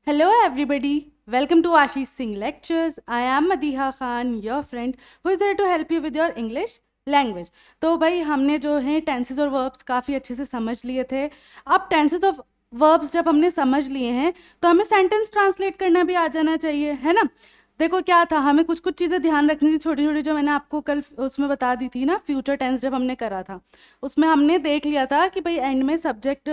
Hello everybody, welcome to Ashish Singh Lectures. I am Madiha Khan, your friend who is there to help you with your English language. तो भाई हमने जो है tenses और verbs काफ़ी अच्छे से समझ लिए थे. अब टेंसेस और वर्ब्स जब हमने समझ लिए हैं तो हमें सेंटेंस ट्रांसलेट करना भी आ जाना चाहिए, है ना. देखो क्या था, हमें कुछ कुछ चीज़ें ध्यान रखनी थी, छोटी छोटी, जो मैंने आपको कल उसमें बता दी थी ना, फ्यूचर टेंस जब हमने करा था उसमें हमने देख लिया था कि भाई एंड में सब्जेक्ट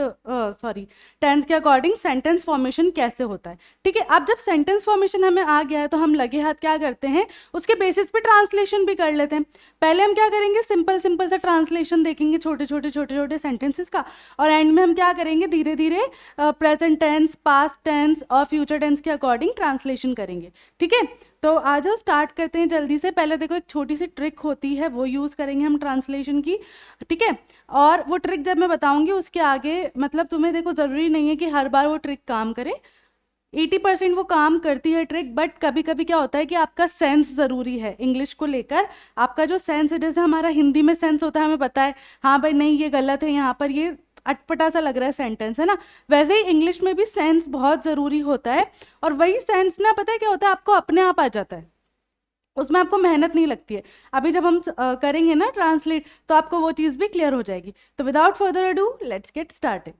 टेंस के अकॉर्डिंग सेंटेंस फॉर्मेशन कैसे होता है. ठीक है, अब जब सेंटेंस फॉर्मेशन हमें आ गया है तो हम लगे हाथ क्या करते हैं, उसके बेसिस पे ट्रांसलेशन भी कर लेते हैं. पहले हम क्या करेंगे, सिंपल सिंपल सा ट्रांसलेशन देखेंगे छोटे छोटे सेंटेंसेस का, और एंड में हम क्या करेंगे, धीरे धीरे प्रेजेंट टेंस, पास्ट टेंस और फ्यूचर टेंस के अकॉर्डिंग ट्रांसलेशन करेंगे. ठीक है, तो आ जाओ स्टार्ट करते हैं जल्दी से. पहले देखो एक छोटी सी ट्रिक होती है, वो यूज़ करेंगे हम ट्रांसलेशन की. ठीक है, और वो ट्रिक जब मैं बताऊंगी उसके आगे मतलब तुम्हें देखो ज़रूरी नहीं है कि हर बार वो ट्रिक काम करे. 80% वो काम करती है ट्रिक, बट कभी कभी क्या होता है कि आपका सेंस ज़रूरी है इंग्लिश को लेकर. आपका जो सेंस है, जैसे हमारा हिंदी में सेंस होता है, हमें पता है हाँ भाई नहीं ये गलत है, यहाँ पर ये अटपटा सा लग रहा है सेंटेंस, है ना. वैसे ही इंग्लिश में भी सेंस बहुत ज़रूरी होता है, और वही सेंस ना पता है क्या होता है, आपको अपने आप आ जाता है, उसमें आपको मेहनत नहीं लगती है. अभी जब हम करेंगे ना ट्रांसलेट तो आपको वो चीज़ भी क्लियर हो जाएगी. तो without further ado let's get started.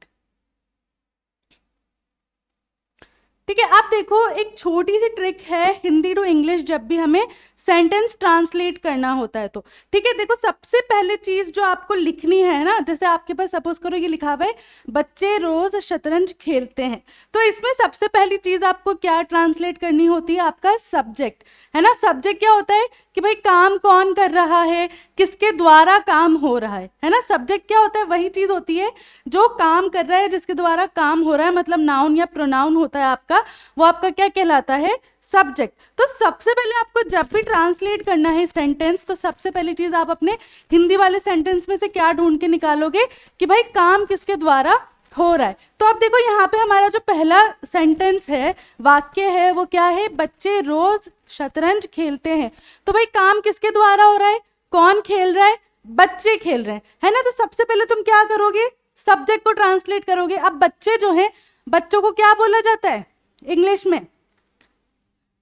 ठीक है, आप देखो एक छोटी सी ट्रिक है हिंदी टू इंग्लिश जब भी हमें सेंटेंस ट्रांसलेट करना होता है तो. ठीक है, देखो सबसे पहले चीज जो आपको लिखनी है ना, जैसे आपके पास सपोज करो ये लिखा हुआ है बच्चे रोज शतरंज खेलते हैं, तो इसमें सबसे पहली चीज आपको क्या ट्रांसलेट करनी होती है, आपका सब्जेक्ट, है ना. सब्जेक्ट क्या होता है कि भाई काम कौन कर रहा है, किसके द्वारा काम हो रहा है ना. सब्जेक्ट क्या होता है, वही चीज होती है जो काम कर रहा है, जिसके द्वारा काम हो रहा है, मतलब नाउन या प्रोनाउन होता है आपका, वो आपका क्या कहलाता है, सब्जेक्ट. तो सबसे पहले आपको जब भी ट्रांसलेट करना है सेंटेंस, तो सबसे पहली चीज आप अपने हिंदी वाले सेंटेंस में से क्या ढूंढ के निकालोगे कि भाई काम किसके द्वारा हो रहा है. तो अब देखो यहाँ पे हमारा जो पहला सेंटेंस है, वाक्य है, वो क्या है, बच्चे रोज शतरंज खेलते हैं. तो भाई काम किसके द्वारा हो रहा है, कौन खेल रहा है, बच्चे खेल रहे हैं, है ना. तो सबसे पहले तुम क्या करोगे, सब्जेक्ट को ट्रांसलेट करोगे. अब बच्चे जो है, बच्चों को क्या बोला जाता है इंग्लिश में,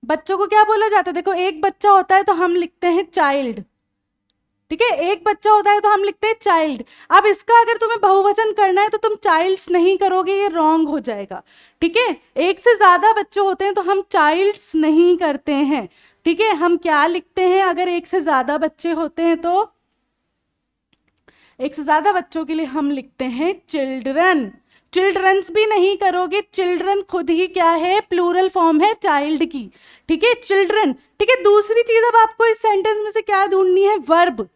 बच्चों को क्या बोला जाता है, देखो एक बच्चा होता है तो हम लिखते हैं चाइल्ड. ठीक है, एक बच्चा होता है तो हम लिखते हैं चाइल्ड. अब इसका अगर तुम्हें बहुवचन करना है तो तुम चाइल्ड्स नहीं करोगे, ये रॉन्ग हो जाएगा. ठीक है, एक से ज्यादा बच्चे होते हैं तो हम चाइल्ड्स नहीं करते हैं. ठीक है, हम क्या लिखते हैं, अगर एक से ज्यादा बच्चे होते हैं तो एक से ज्यादा बच्चों के लिए हम लिखते हैं चिल्ड्रन. चिल्ड्रंस भी नहीं करोगे, चिल्ड्रन खुद ही क्या है, प्लूरल फॉर्म है चाइल्ड की. ठीक है, चिल्ड्रन. ठीक है, दूसरी चीज अब आपको इस सेंटेंस में से क्या ढूंढनी है, वर्ब.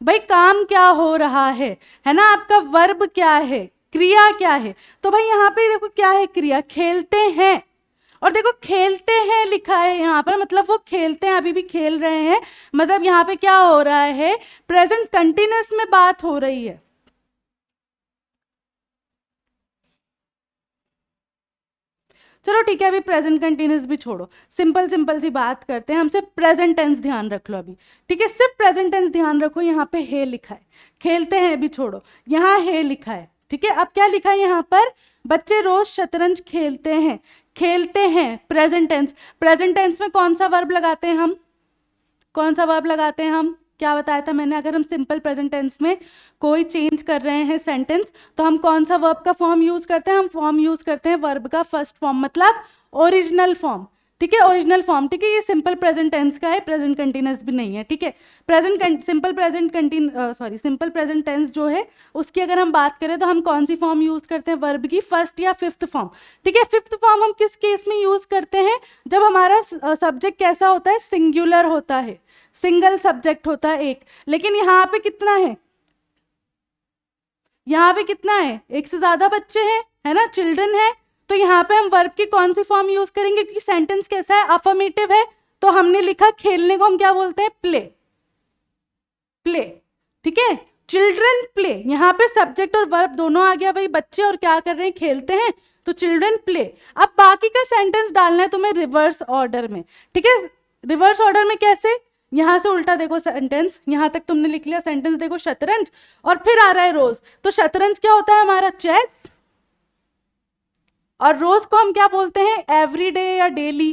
भाई काम क्या हो रहा है ना, आपका वर्ब क्या है, क्रिया क्या है. तो भाई यहाँ पे देखो क्या है, क्रिया, खेलते हैं. और देखो खेलते हैं लिखा है यहाँ पर, मतलब वो खेलते हैं, अभी भी खेल रहे हैं, मतलब यहाँ पे क्या हो रहा है, प्रेजेंट कंटिन्यूअस में बात हो रही है. चलो ठीक है, अभी प्रेजेंट कंटिन्यूस भी छोड़ो, सिंपल सिंपल सी बात करते हैं, हम सिर्फ प्रेजेंट टेंस ध्यान रख लो अभी. ठीक है, सिर्फ प्रेजेंट टेंस ध्यान रखो. यहाँ पे है लिखा है, खेलते हैं भी छोड़ो, यहाँ है लिखा है. ठीक है, अब क्या लिखा है यहाँ पर, बच्चे रोज शतरंज खेलते हैं. खेलते हैं प्रेजेंट टेंस, प्रेजेंट टेंस में कौन सा वर्ब लगाते हैं हम, कौन सा वर्ब लगाते हैं हम, क्या बताया था मैंने, अगर हम सिंपल प्रेजेंट टेंस में कोई चेंज कर रहे हैं सेंटेंस तो हम कौन सा वर्ब का फॉर्म यूज करते हैं, हम फॉर्म यूज करते हैं वर्ब का फर्स्ट फॉर्म, मतलब ओरिजिनल फॉर्म. ठीक है, ओरिजिनल फॉर्म. ठीक है, ये सिंपल प्रेजेंट टेंस का है, प्रेजेंट कंटिन्यूअस भी नहीं है. ठीक है, सिंपल प्रेजेंट टेंस जो है उसकी अगर हम बात करें तो हम कौन सी फॉर्म यूज करते हैं, वर्ब की फर्स्ट या फिफ्थ फॉर्म. ठीक है, फिफ्थ फॉर्म हम किस केस में यूज करते हैं, जब हमारा सब्जेक्ट कैसा होता है, सिंगुलर होता है, सिंगल सब्जेक्ट होता है एक. लेकिन यहाँ पे कितना है, यहाँ पे कितना है, एक से ज्यादा बच्चे हैं, है ना, चिल्ड्रन है. तो यहाँ पे हम वर्ब की कौन सी फॉर्म यूज करेंगे, क्योंकि सेंटेंस कैसा है, अफर्मेटिव है, तो हमने लिखा खेलने को हम क्या बोलते हैं, प्ले. प्ले. ठीक है, चिल्ड्रन प्ले. यहाँ पे सब्जेक्ट और वर्ब दोनों आ गया, भाई बच्चे और क्या कर रहे हैं, खेलते हैं, तो चिल्ड्रन प्ले. अब बाकी का सेंटेंस डालना है तुम्हें रिवर्स ऑर्डर में. ठीक है, रिवर्स ऑर्डर में कैसे, यहां से उल्टा देखो सेंटेंस, यहां तक तुमने लिख लिया सेंटेंस, देखो शतरंज और फिर आ रहा है रोज, तो शतरंज क्या होता है हमारा, चेस, और रोज को हम क्या बोलते हैं, एवरीडे या डेली।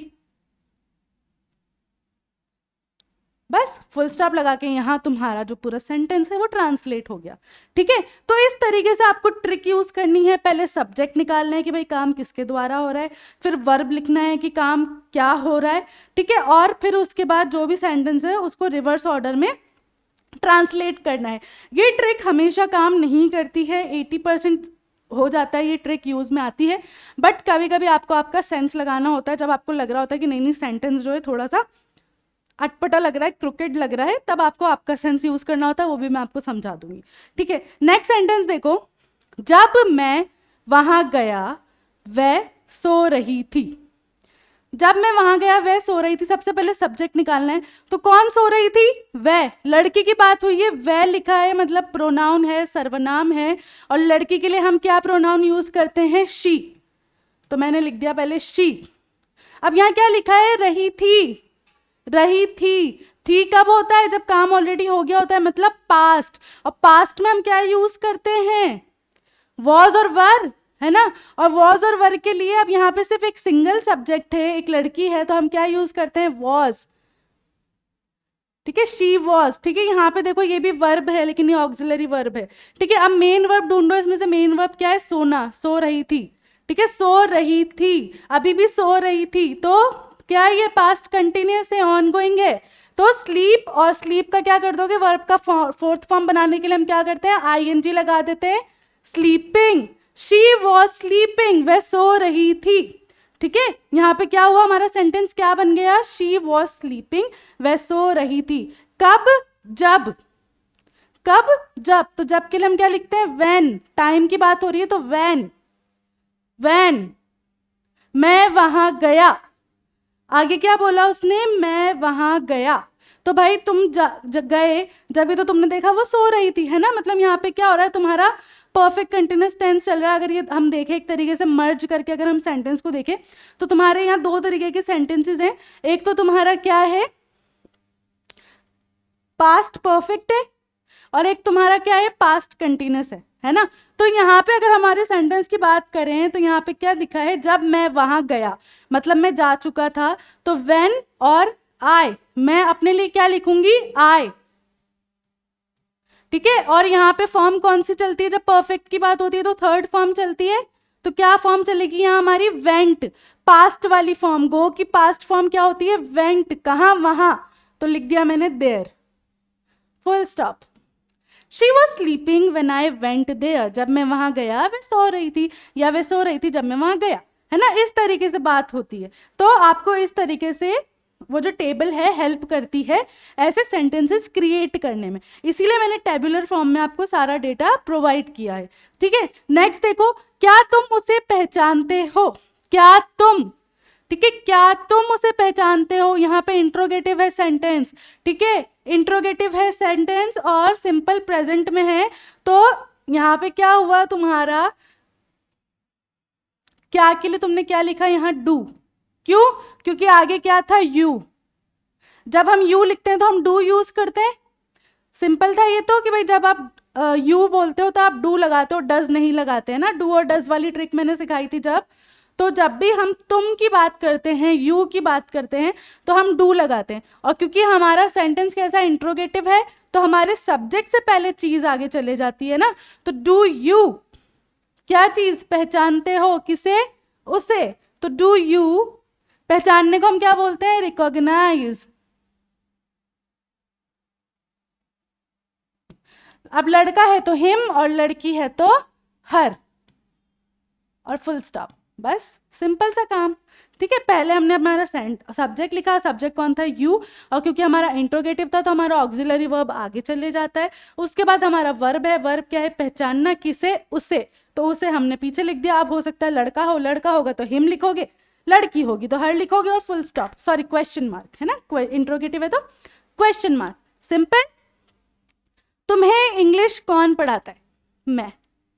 बस फुल स्टॉप लगा के यहाँ तुम्हारा जो पूरा सेंटेंस है वो ट्रांसलेट हो गया। ठीक है, तो इस तरीके से आपको ट्रिक यूज करनी है। पहले सब्जेक्ट निकालना है कि भाई काम किसके द्वारा हो रहा है, फिर वर्ब लिखना है कि काम क्या हो रहा है। ठीक है, और फिर उसके बाद जो भी सेंटेंस है उसको रिवर्स ऑर्डर में ट्रांसलेट करना है। ये ट्रिक हमेशा काम नहीं करती है, 80% हो जाता है ये ट्रिक यूज में आती है, बट कभी कभी आपको आपका सेंस लगाना होता है। जब आपको लग रहा होता है कि नहीं नहीं सेंटेंस जो है थोड़ा सा अटपटा लग रहा है, क्रुकेड लग रहा है, तब आपको आपका सेंस यूज करना होता है, वो भी मैं आपको समझा दूंगी। ठीक है, नेक्स्ट सेंटेंस देखो, जब मैं वहां गया वह सो रही थी। जब मैं वहां गया वह सो रही थी, सबसे पहले सब्जेक्ट निकालना है। तो कौन सो रही थी, वह, लड़की की बात हुई है, वह लिखा है मतलब प्रोनाउन है, सर्वनाम है, और लड़की के लिए हम क्या प्रोनाउन यूज करते हैं, शी। तो मैंने लिख दिया पहले शी। अब यहाँ क्या लिखा है, रही थी। रही थी कब होता है, जब काम ऑलरेडी हो गया होता है, मतलब पास्ट। और पास्ट में हम क्या यूज करते हैं, वॉज और वर, है ना। और वॉज और वर के लिए अब यहाँ पे सिर्फ एक सिंगल सब्जेक्ट है, एक लड़की है, तो हम क्या यूज करते हैं, वॉज। ठीक है, शी वॉज। ठीक है, यहाँ पे देखो ये भी वर्ब है लेकिन ये ऑक्सिलरी वर्ब है। ठीक है, अब मेन वर्ब ढूंढो, इसमें से मेन वर्ब क्या है, सोना, सो रही थी। ठीक है, सो रही थी, अभी भी सो रही थी, तो क्या ये पास्ट कंटिन्यूअस है, ऑनगोइंग है। तो स्लीप, और स्लीप का क्या कर दोगे, वर्ब का फोर्थ फॉर्म बनाने के लिए हम क्या करते हैं, आईएनजी लगा देते हैं, स्लीपिंग। शी वॉज स्लीपिंग, वह सो रही थी। ठीक है, यहाँ पे क्या हुआ, हमारा सेंटेंस क्या बन गया, शी वॉज स्लीपिंग, वह सो रही थी। कब, जब। कब, जब, तो जब के लिए हम क्या लिखते हैं, व्हेन। टाइम की बात हो रही है तो व्हेन। व्हेन मैं वहां गया, आगे क्या बोला उसने, मैं वहां गया। तो भाई तुम गए, जब भी तो तुमने देखा वो सो रही थी, है ना। मतलब यहाँ पे क्या हो रहा है, तुम्हारा परफेक्ट कंटिन्यूअस टेंस चल रहा है। अगर ये हम देखें एक तरीके से मर्ज करके, अगर हम सेंटेंस को देखें तो तुम्हारे यहाँ दो तरीके के सेंटेंसेस हैं। एक तो तुम्हारा क्या है, पास्ट परफेक्ट है, और एक तुम्हारा क्या है, पास्ट कंटिन्यूअस है ना। तो यहाँ पे अगर हमारे सेंटेंस की बात करें तो यहाँ पे क्या लिखा है, जब मैं वहां गया, मतलब मैं जा चुका था, तो व्हेन और आई, मैं अपने लिए क्या लिखूंगी, आई। ठीक है, और यहाँ पे फॉर्म कौन सी चलती है, जब परफेक्ट की बात होती है तो थर्ड फॉर्म चलती है। तो क्या फॉर्म चलेगी यहाँ हमारी, वेंट, पास्ट वाली फॉर्म। गो की पास्ट फॉर्म क्या होती है, वेंट, कहाँ, वहां। तो लिख दिया मैंने there, full stop. She was sleeping when I went there, जब मैं वहां गया वह सो रही थी, या वह सो रही थी जब मैं वहां गया, है ना। इस तरीके से बात होती है। तो आपको इस तरीके से वो जो टेबल है हेल्प करती है ऐसे सेंटेंसेस क्रिएट करने में, इसीलिए मैंने टेबुलर फॉर्म में आपको सारा डेटा प्रोवाइड किया है। ठीक है, नेक्स्ट देखो, क्या तुम उसे पहचानते हो, क्या तुम। ठीक है, क्या तुम उसे पहचानते हो, यहाँ पे इंट्रोगेटिव है सेंटेंस। ठीक है, इंट्रोगेटिव है सेंटेंस और सिंपल प्रेजेंट में है, तो यहाँ पे क्या हुआ तुम्हारा, क्या के लिए तुमने क्या लिखा यहाँ, डू। क्यों, क्योंकि आगे क्या था, यू। जब हम यू लिखते हैं तो हम डू यूज करते हैं। सिंपल था ये तो, कि भाई जब आप यू बोलते हो तो आप डू लगाते हो, डज नहीं लगाते हैं ना। डू और डज वाली ट्रिक मैंने सिखाई थी जब। तो जब भी हम तुम की बात करते हैं, यू की बात करते हैं, तो हम डू लगाते हैं। और क्योंकि हमारा सेंटेंस कैसा, इंट्रोगेटिव है, तो हमारे सब्जेक्ट से पहले चीज आगे चले जाती है ना। तो डू यू, क्या चीज, पहचानते हो, किसे, उसे। तो डू यू, पहचानने को हम क्या बोलते हैं, रिकॉग्नाइज। अब लड़का है तो हिम, और लड़की है तो हर, और फुल स्टॉप। बस सिंपल सा काम। ठीक है, पहले हमने हमारा सब्जेक्ट लिखा, सब्जेक्ट कौन था, यू, और क्योंकि हमारा इंट्रोगेटिव था तो हमारा ऑक्सिलरी वर्ब आगे चले जाता है। उसके बाद हमारा वर्ब है, वर्ब क्या है, पहचानना, किसे, उसे। तो उसे हमने पीछे लिख दिया। अब हो सकता है लड़का हो, लड़का होगा तो हिम लिखोगे, लड़की होगी तो हर लिखोगे, और full stop, sorry question mark, है ना, इंट्रोगेटिव है तो क्वेश्चन मार्क, सिंपल। तुम्हें इंग्लिश कौन पढ़ाता है,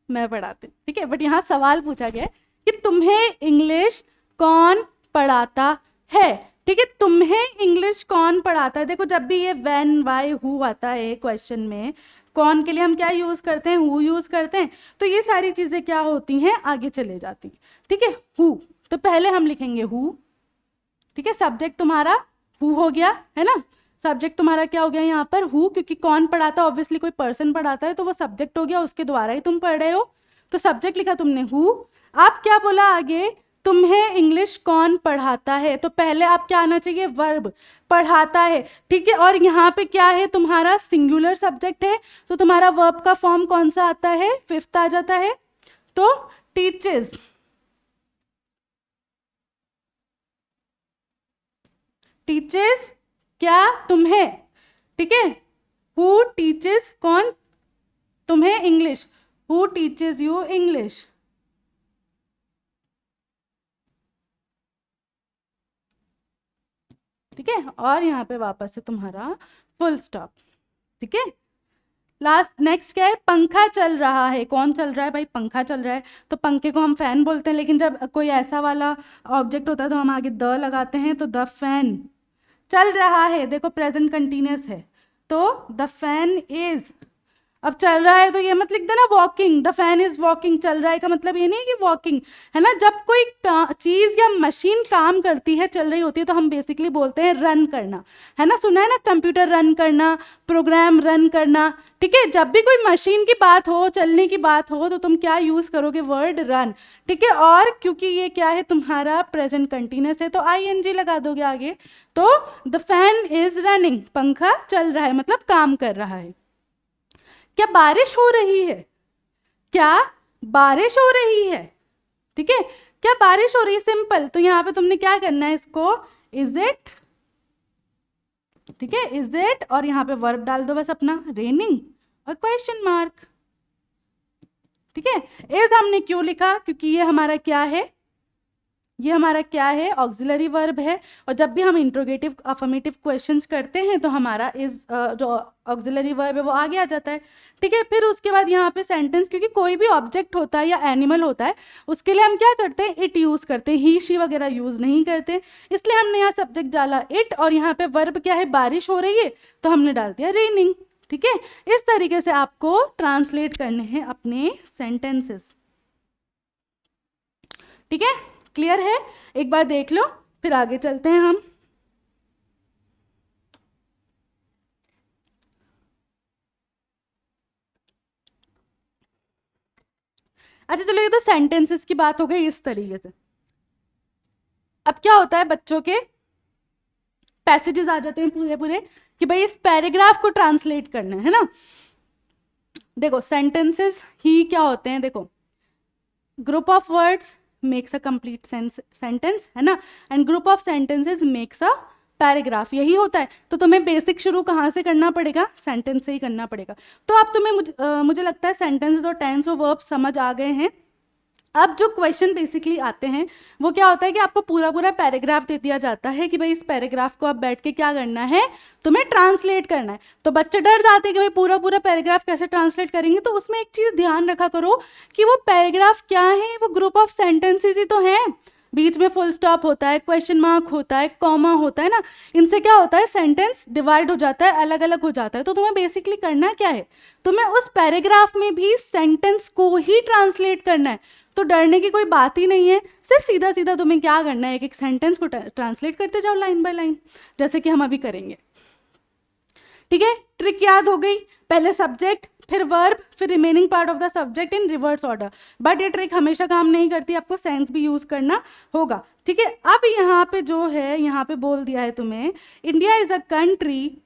मैं पढ़ाती हूँ। ठीक है, बट यहाँ सवाल पूछा गया है कि तुम्हें इंग्लिश कौन पढ़ाता है। ठीक है, तुम्हें इंग्लिश कौन पढ़ाता है। देखो जब भी ये व्हेन, व्हाई, हु आता है क्वेश्चन में, कौन के लिए हम क्या यूज करते हैं, हु यूज करते हैं। तो ये सारी चीजें क्या होती हैं, आगे चले जाती हैं। ठीक है, हु, तो पहले हम लिखेंगे हु। ठीक है, सब्जेक्ट तुम्हारा हु हो गया है ना, सब्जेक्ट तुम्हारा क्या हो गया यहाँ पर, हु, क्योंकि कौन पढ़ाता है, ऑब्वियसली कोई पर्सन पढ़ाता है तो वो सब्जेक्ट हो गया, उसके द्वारा ही तुम पढ़ रहे हो, तो सब्जेक्ट लिखा तुमने हु। आप क्या बोला आगे, तुम्हें इंग्लिश कौन पढ़ाता है, तो पहले आप क्या आना चाहिए, वर्ब, पढ़ाता है। ठीक है, और यहाँ पे क्या है, तुम्हारा सिंगुलर सब्जेक्ट है, तो तुम्हारा वर्ब का फॉर्म कौन सा आता है, फिफ्थ आ जाता है, तो टीचेस। टीचेस क्या, तुम्हें। ठीक है, हु टीचेस, कौन, तुम्हें English, who teaches you English. ठीक है, और यहाँ पे वापस से तुम्हारा फुल स्टॉप। ठीक है, लास्ट नेक्स्ट क्या है, पंखा चल रहा है, कौन चल रहा है भाई, पंखा चल रहा है, तो पंखे को हम फैन बोलते हैं, लेकिन जब कोई ऐसा वाला ऑब्जेक्ट होता है तो हम आगे द लगाते हैं, तो द फैन चल रहा है, देखो प्रेजेंट कंटिन्यूअस है, तो द फैन इज, अब चल रहा है तो ये मत लिख देना walking, the fan is walking, चल रहा है का मतलब ये नहीं कि वॉकिंग है ना, जब कोई चीज या मशीन काम करती है, चल रही होती है, तो हम बेसिकली बोलते हैं रन करना, है ना, सुना है ना, कंप्यूटर रन करना, प्रोग्राम रन करना। ठीक है, जब भी कोई मशीन की बात हो, चलने की बात हो, तो तुम क्या यूज करोगे, वर्ड रन। ठीक है, और क्योंकि ये क्या है तुम्हारा प्रेजेंट कंटिन्यूअस है, तो आईएनजी लगा दोगे आगे, तो द फैन इज रनिंग, पंखा चल रहा है मतलब काम कर रहा है। क्या बारिश हो रही है, क्या बारिश हो रही है। ठीक है, क्या बारिश हो रही है, सिंपल, तो यहां पे तुमने क्या करना है, इसको इज इट, ठीक है, इज इट, और यहां पे वर्ब डाल दो बस अपना, रेनिंग और क्वेश्चन मार्क। ठीक है, इज हमने क्यों लिखा, क्योंकि ये हमारा क्या है, ये हमारा क्या है, ऑक्सिलरी वर्ब है, और जब भी हम इंट्रोगेटिव अफर्मेटिव क्वेश्चंस करते हैं तो हमारा इज जो ऑक्सिलरी वर्ब है वो आगे आ जाता है। ठीक है, फिर उसके बाद यहाँ पे सेंटेंस, क्योंकि कोई भी ऑब्जेक्ट होता है या एनिमल होता है उसके लिए हम क्या करते हैं, इट यूज करते हैं, ही शी वगैरह यूज नहीं करते, इसलिए हमने यहाँ सब्जेक्ट डाला इट, और यहाँ पे वर्ब क्या है, बारिश हो रही है, तो हमने डाल दिया रेनिंग। ठीक है, इस तरीके से आपको ट्रांसलेट करने हैं अपने सेंटेंसेस। ठीक है, क्लियर है, एक बार देख लो, फिर आगे चलते हैं हम। अच्छा चलो, ये तो सेंटेंसेस की बात हो गई इस तरीके से। अब क्या होता है, बच्चों के पैसेजेस आ जाते हैं पूरे पूरे कि भाई इस पैराग्राफ को ट्रांसलेट करना है ना। देखो सेंटेंसेस ही क्या होते हैं, देखो group of words makes a complete sentence, है ना, and group of sentences makes a paragraph, यही होता है। तो तुम्हें बेसिक शुरू कहाँ से करना पड़ेगा, सेंटेंस से ही करना पड़ेगा। तो अब तुम्हें मुझे लगता है सेंटेंसेस और टेंस और वर्ब समझ आ गए हैं। अब जो क्वेश्चन बेसिकली आते हैं वो क्या होता है कि आपको पूरा पूरा पैराग्राफ दे दिया जाता है कि भाई इस पैराग्राफ को आप बैठ के क्या करना है, तुम्हें ट्रांसलेट करना है। तो बच्चे डर जाते हैं कि भाई पूरा पूरा पैराग्राफ कैसे ट्रांसलेट करेंगे, तो उसमें एक चीज़ ध्यान रखा करो कि वो पैराग्राफ क्या है, वो ग्रुप ऑफ सेंटेंसेस ही तो हैं, बीच में फुल स्टॉप होता है, क्वेश्चन मार्क होता है, कॉमा होता है ना, इनसे क्या होता है सेंटेंस डिवाइड हो जाता है, अलग अलग हो जाता है। तो तुम्हें बेसिकली करना क्या है, तुम्हें उस पैराग्राफ में भी सेंटेंस को ही ट्रांसलेट करना है। तो डरने की कोई बात ही नहीं है, सिर्फ सीधा सीधा तुम्हें क्या करना है, एक एक सेंटेंस को ट्रांसलेट करते जाओ लाइन बाय लाइन, जैसे कि हम अभी करेंगे। ठीक है, ट्रिक याद हो गई, पहले सब्जेक्ट फिर वर्ब फिर remaining part of the subject in reverse order. But ये ट्रिक हमेशा काम नहीं करती, आपको सेंस भी यूज करना होगा। ठीक है, अब यहाँ पे जो है, यहाँ पे बोल दिया है तुम्हें, इंडिया इज अ कंट्री,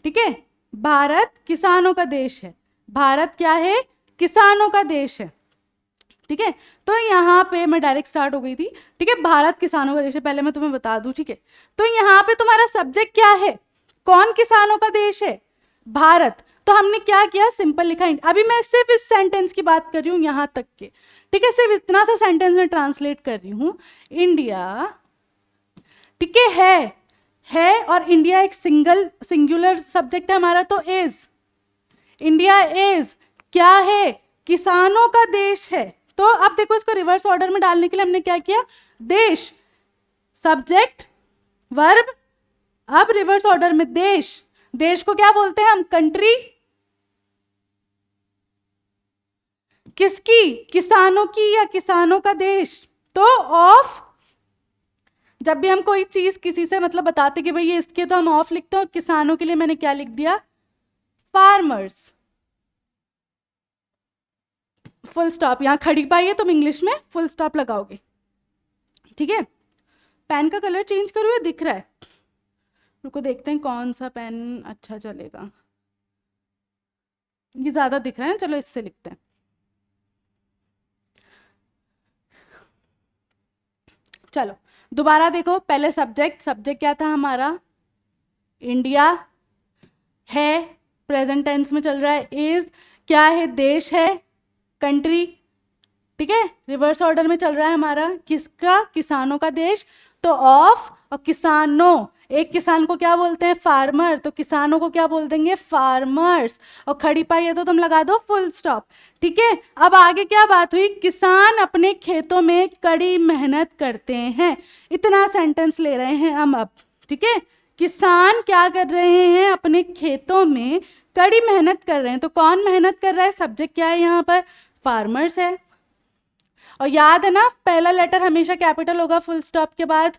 ठीक है, भारत किसानों का देश है, भारत क्या है, किसानों का देश है। ठीक है, तो यहाँ पे मैं डायरेक्ट स्टार्ट हो गई थी। ठीक है, भारत किसानों का देश है, पहले मैं तुम्हें बता दूं। ठीक है, तो यहाँ पे तुम्हारा सब्जेक्ट क्या है, कौन किसानों का देश है, भारत। तो हमने क्या किया, सिंपल लिखा। अभी मैं सिर्फ इस सेंटेंस की बात कर रही हूँ यहाँ तक के, ठीक है, सिर्फ इतना सा सेंटेंस में ट्रांसलेट कर रही हूँ, इंडिया, ठीक है, और इंडिया एक सिंगुलर सब्जेक्ट है हमारा, तो इज, इंडिया इज क्या है, किसानों का देश है। तो अब देखो इसको रिवर्स ऑर्डर में डालने के लिए हमने क्या किया, देश सब्जेक्ट वर्ब, अब रिवर्स ऑर्डर में देश, देश को क्या बोलते हैं हम, कंट्री, किसकी? किसानों की या किसानों का देश? तो ऑफ, जब भी हम कोई चीज किसी से मतलब बताते कि भाई ये इसके, तो हम ऑफ लिखते हैं। किसानों के लिए मैंने क्या लिख दिया? Farmers, full stop. यहां खड़ी पाई है, तुम इंग्लिश में फुल स्टॉप लगाओगे, ठीक है। पेन का कलर चेंज करो या दिख रहा है? रुको देखते हैं कौन सा पेन अच्छा चलेगा। ये ज्यादा दिख रहा है ना, चलो इससे लिखते हैं। चलो दोबारा देखो, पहले सब्जेक्ट, सब्जेक्ट क्या था हमारा? इंडिया है, प्रेजेंट टेंस में चल रहा है। इज क्या है? देश है, कंट्री, ठीक है। रिवर्स ऑर्डर में चल रहा है हमारा, किसका? किसानों का देश। तो ऑफ, और किसानों, एक किसान को क्या बोलते हैं? फार्मर, तो किसानों को क्या बोल देंगे? फार्मर्स। और खड़ी पाई है तो तुम लगा दो फुल स्टॉप, ठीक है। अब आगे क्या बात हुई? किसान अपने खेतों में कड़ी मेहनत करते हैं। इतना सेंटेंस ले रहे हैं हम अब, ठीक है। किसान क्या कर रहे हैं? अपने खेतों में कड़ी मेहनत कर रहे हैं। तो कौन मेहनत कर रहा है? सब्जेक्ट क्या है यहाँ पर? फार्मर्स है। और याद है ना, पहला लेटर हमेशा कैपिटल होगा फुल स्टॉप के बाद,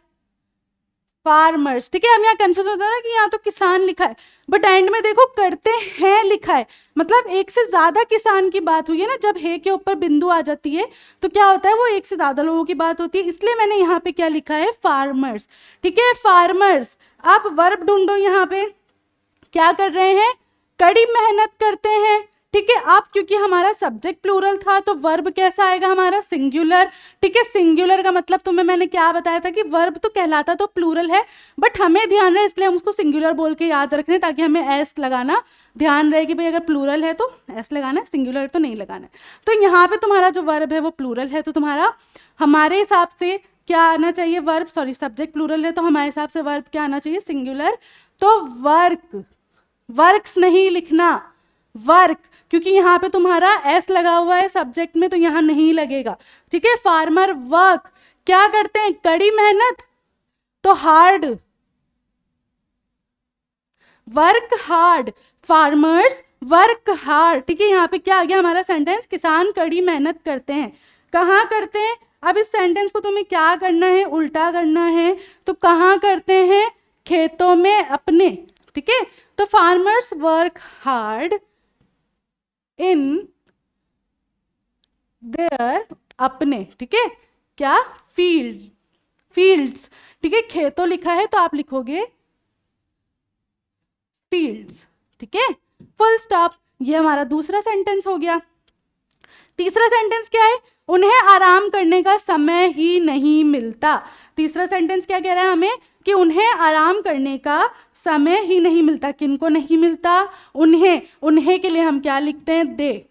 फार्मर्स, ठीक है। हम यहाँ कंफ्यूज होता है ना कि यहाँ तो किसान लिखा है, बट एंड में देखो करते हैं लिखा है, मतलब एक से ज्यादा किसान की बात हुई है ना। जब हे के ऊपर बिंदु आ जाती है तो क्या होता है? वो एक से ज्यादा लोगों की बात होती है, इसलिए मैंने यहाँ पे क्या लिखा है? फार्मर्स, ठीक है, फार्मर्स। अब वर्ब ढूंढो, यहाँ पे क्या कर रहे हैं? कड़ी मेहनत करते हैं, ठीक है। अब क्योंकि हमारा सब्जेक्ट प्लूरल था तो वर्ब कैसा आएगा हमारा? सिंगुलर, ठीक है। सिंगुलर का मतलब तुम्हें मैंने क्या बताया था कि वर्ब तो कहलाता तो प्लूरल है, बट हमें ध्यान रहे इसलिए हम उसको सिंगुलर बोल के याद रख रहे हैं, ताकि हमें एस लगाना ध्यान रहे कि भाई अगर प्लूरल है तो एस लगाना है, सिंगुलर तो नहीं लगाना है। तो यहाँ पे तुम्हारा जो वर्ब है वो प्लूरल है, तो तुम्हारा हमारे हिसाब से क्या आना चाहिए? वर्ब, सॉरी सब्जेक्ट प्लूरल है तो हमारे हिसाब से वर्ब क्या आना चाहिए? सिंगुलर। तो वर्क, वर्क्स नहीं लिखना, वर्क, क्योंकि यहाँ पे तुम्हारा एस लगा हुआ है सब्जेक्ट में तो यहाँ नहीं लगेगा, ठीक है। फार्मर वर्क, क्या करते हैं? कड़ी मेहनत, तो hard, work hard, farmers work hard, ठीक है। यहाँ पे क्या आ गया हमारा सेंटेंस? किसान कड़ी मेहनत करते हैं। कहाँ करते हैं? अब इस सेंटेंस को तुम्हें क्या करना है? उल्टा करना है। तो कहाँ करते हैं? खेतों में अपने, ठीक है। तो farmers work hard in their, अपने, ठीक है, क्या? फील्ड, फील्ड्स, ठीक है। खेतों लिखा है तो आप लिखोगे फील्ड्स, ठीक है, फुल स्टॉप। ये हमारा दूसरा सेंटेंस हो गया। तीसरा सेंटेंस क्या है? उन्हें आराम करने का समय ही नहीं मिलता। तीसरा सेंटेंस क्या कह रहा है हमें? कि उन्हें आराम करने का समय ही नहीं मिलता। किनको नहीं मिलता? उन्हें, उन्हें के लिए हम क्या लिखते हैं? दे,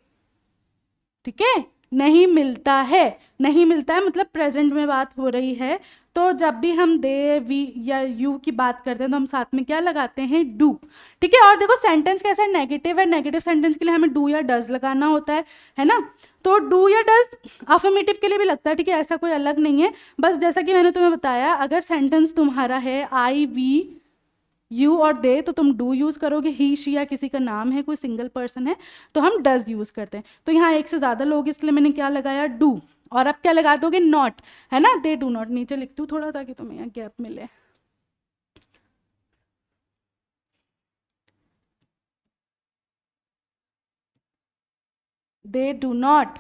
ठीक है। नहीं मिलता है, नहीं मिलता है मतलब प्रेजेंट में बात हो रही है, तो जब भी हम दे, वी या यू की बात करते हैं तो हम साथ में क्या लगाते हैं? डू, ठीक है। और देखो सेंटेंस कैसा है? नेगेटिव है, नेगेटिव सेंटेंस के लिए हमें डू या डज लगाना होता है ना। तो डू या डज अफर्मेटिव के लिए भी लगता है, ठीक है, ऐसा कोई अलग नहीं है। बस जैसा कि मैंने तुम्हें बताया, अगर सेंटेंस तुम्हारा है आई वी यू और दे तो तुम डू यूज करोगे। ही शी या किसी का नाम है, कोई सिंगल पर्सन है तो हम डज यूज करते हैं। तो यहाँ एक से ज्यादा लोग, इसलिए मैंने क्या लगाया? डू। और अब क्या लगा दोगे? नॉट, है ना। दे डू नॉट, नीचे लिखती हूँ थोड़ा ताकि तुम्हें यहाँ गैप मिले। दे डू नॉट,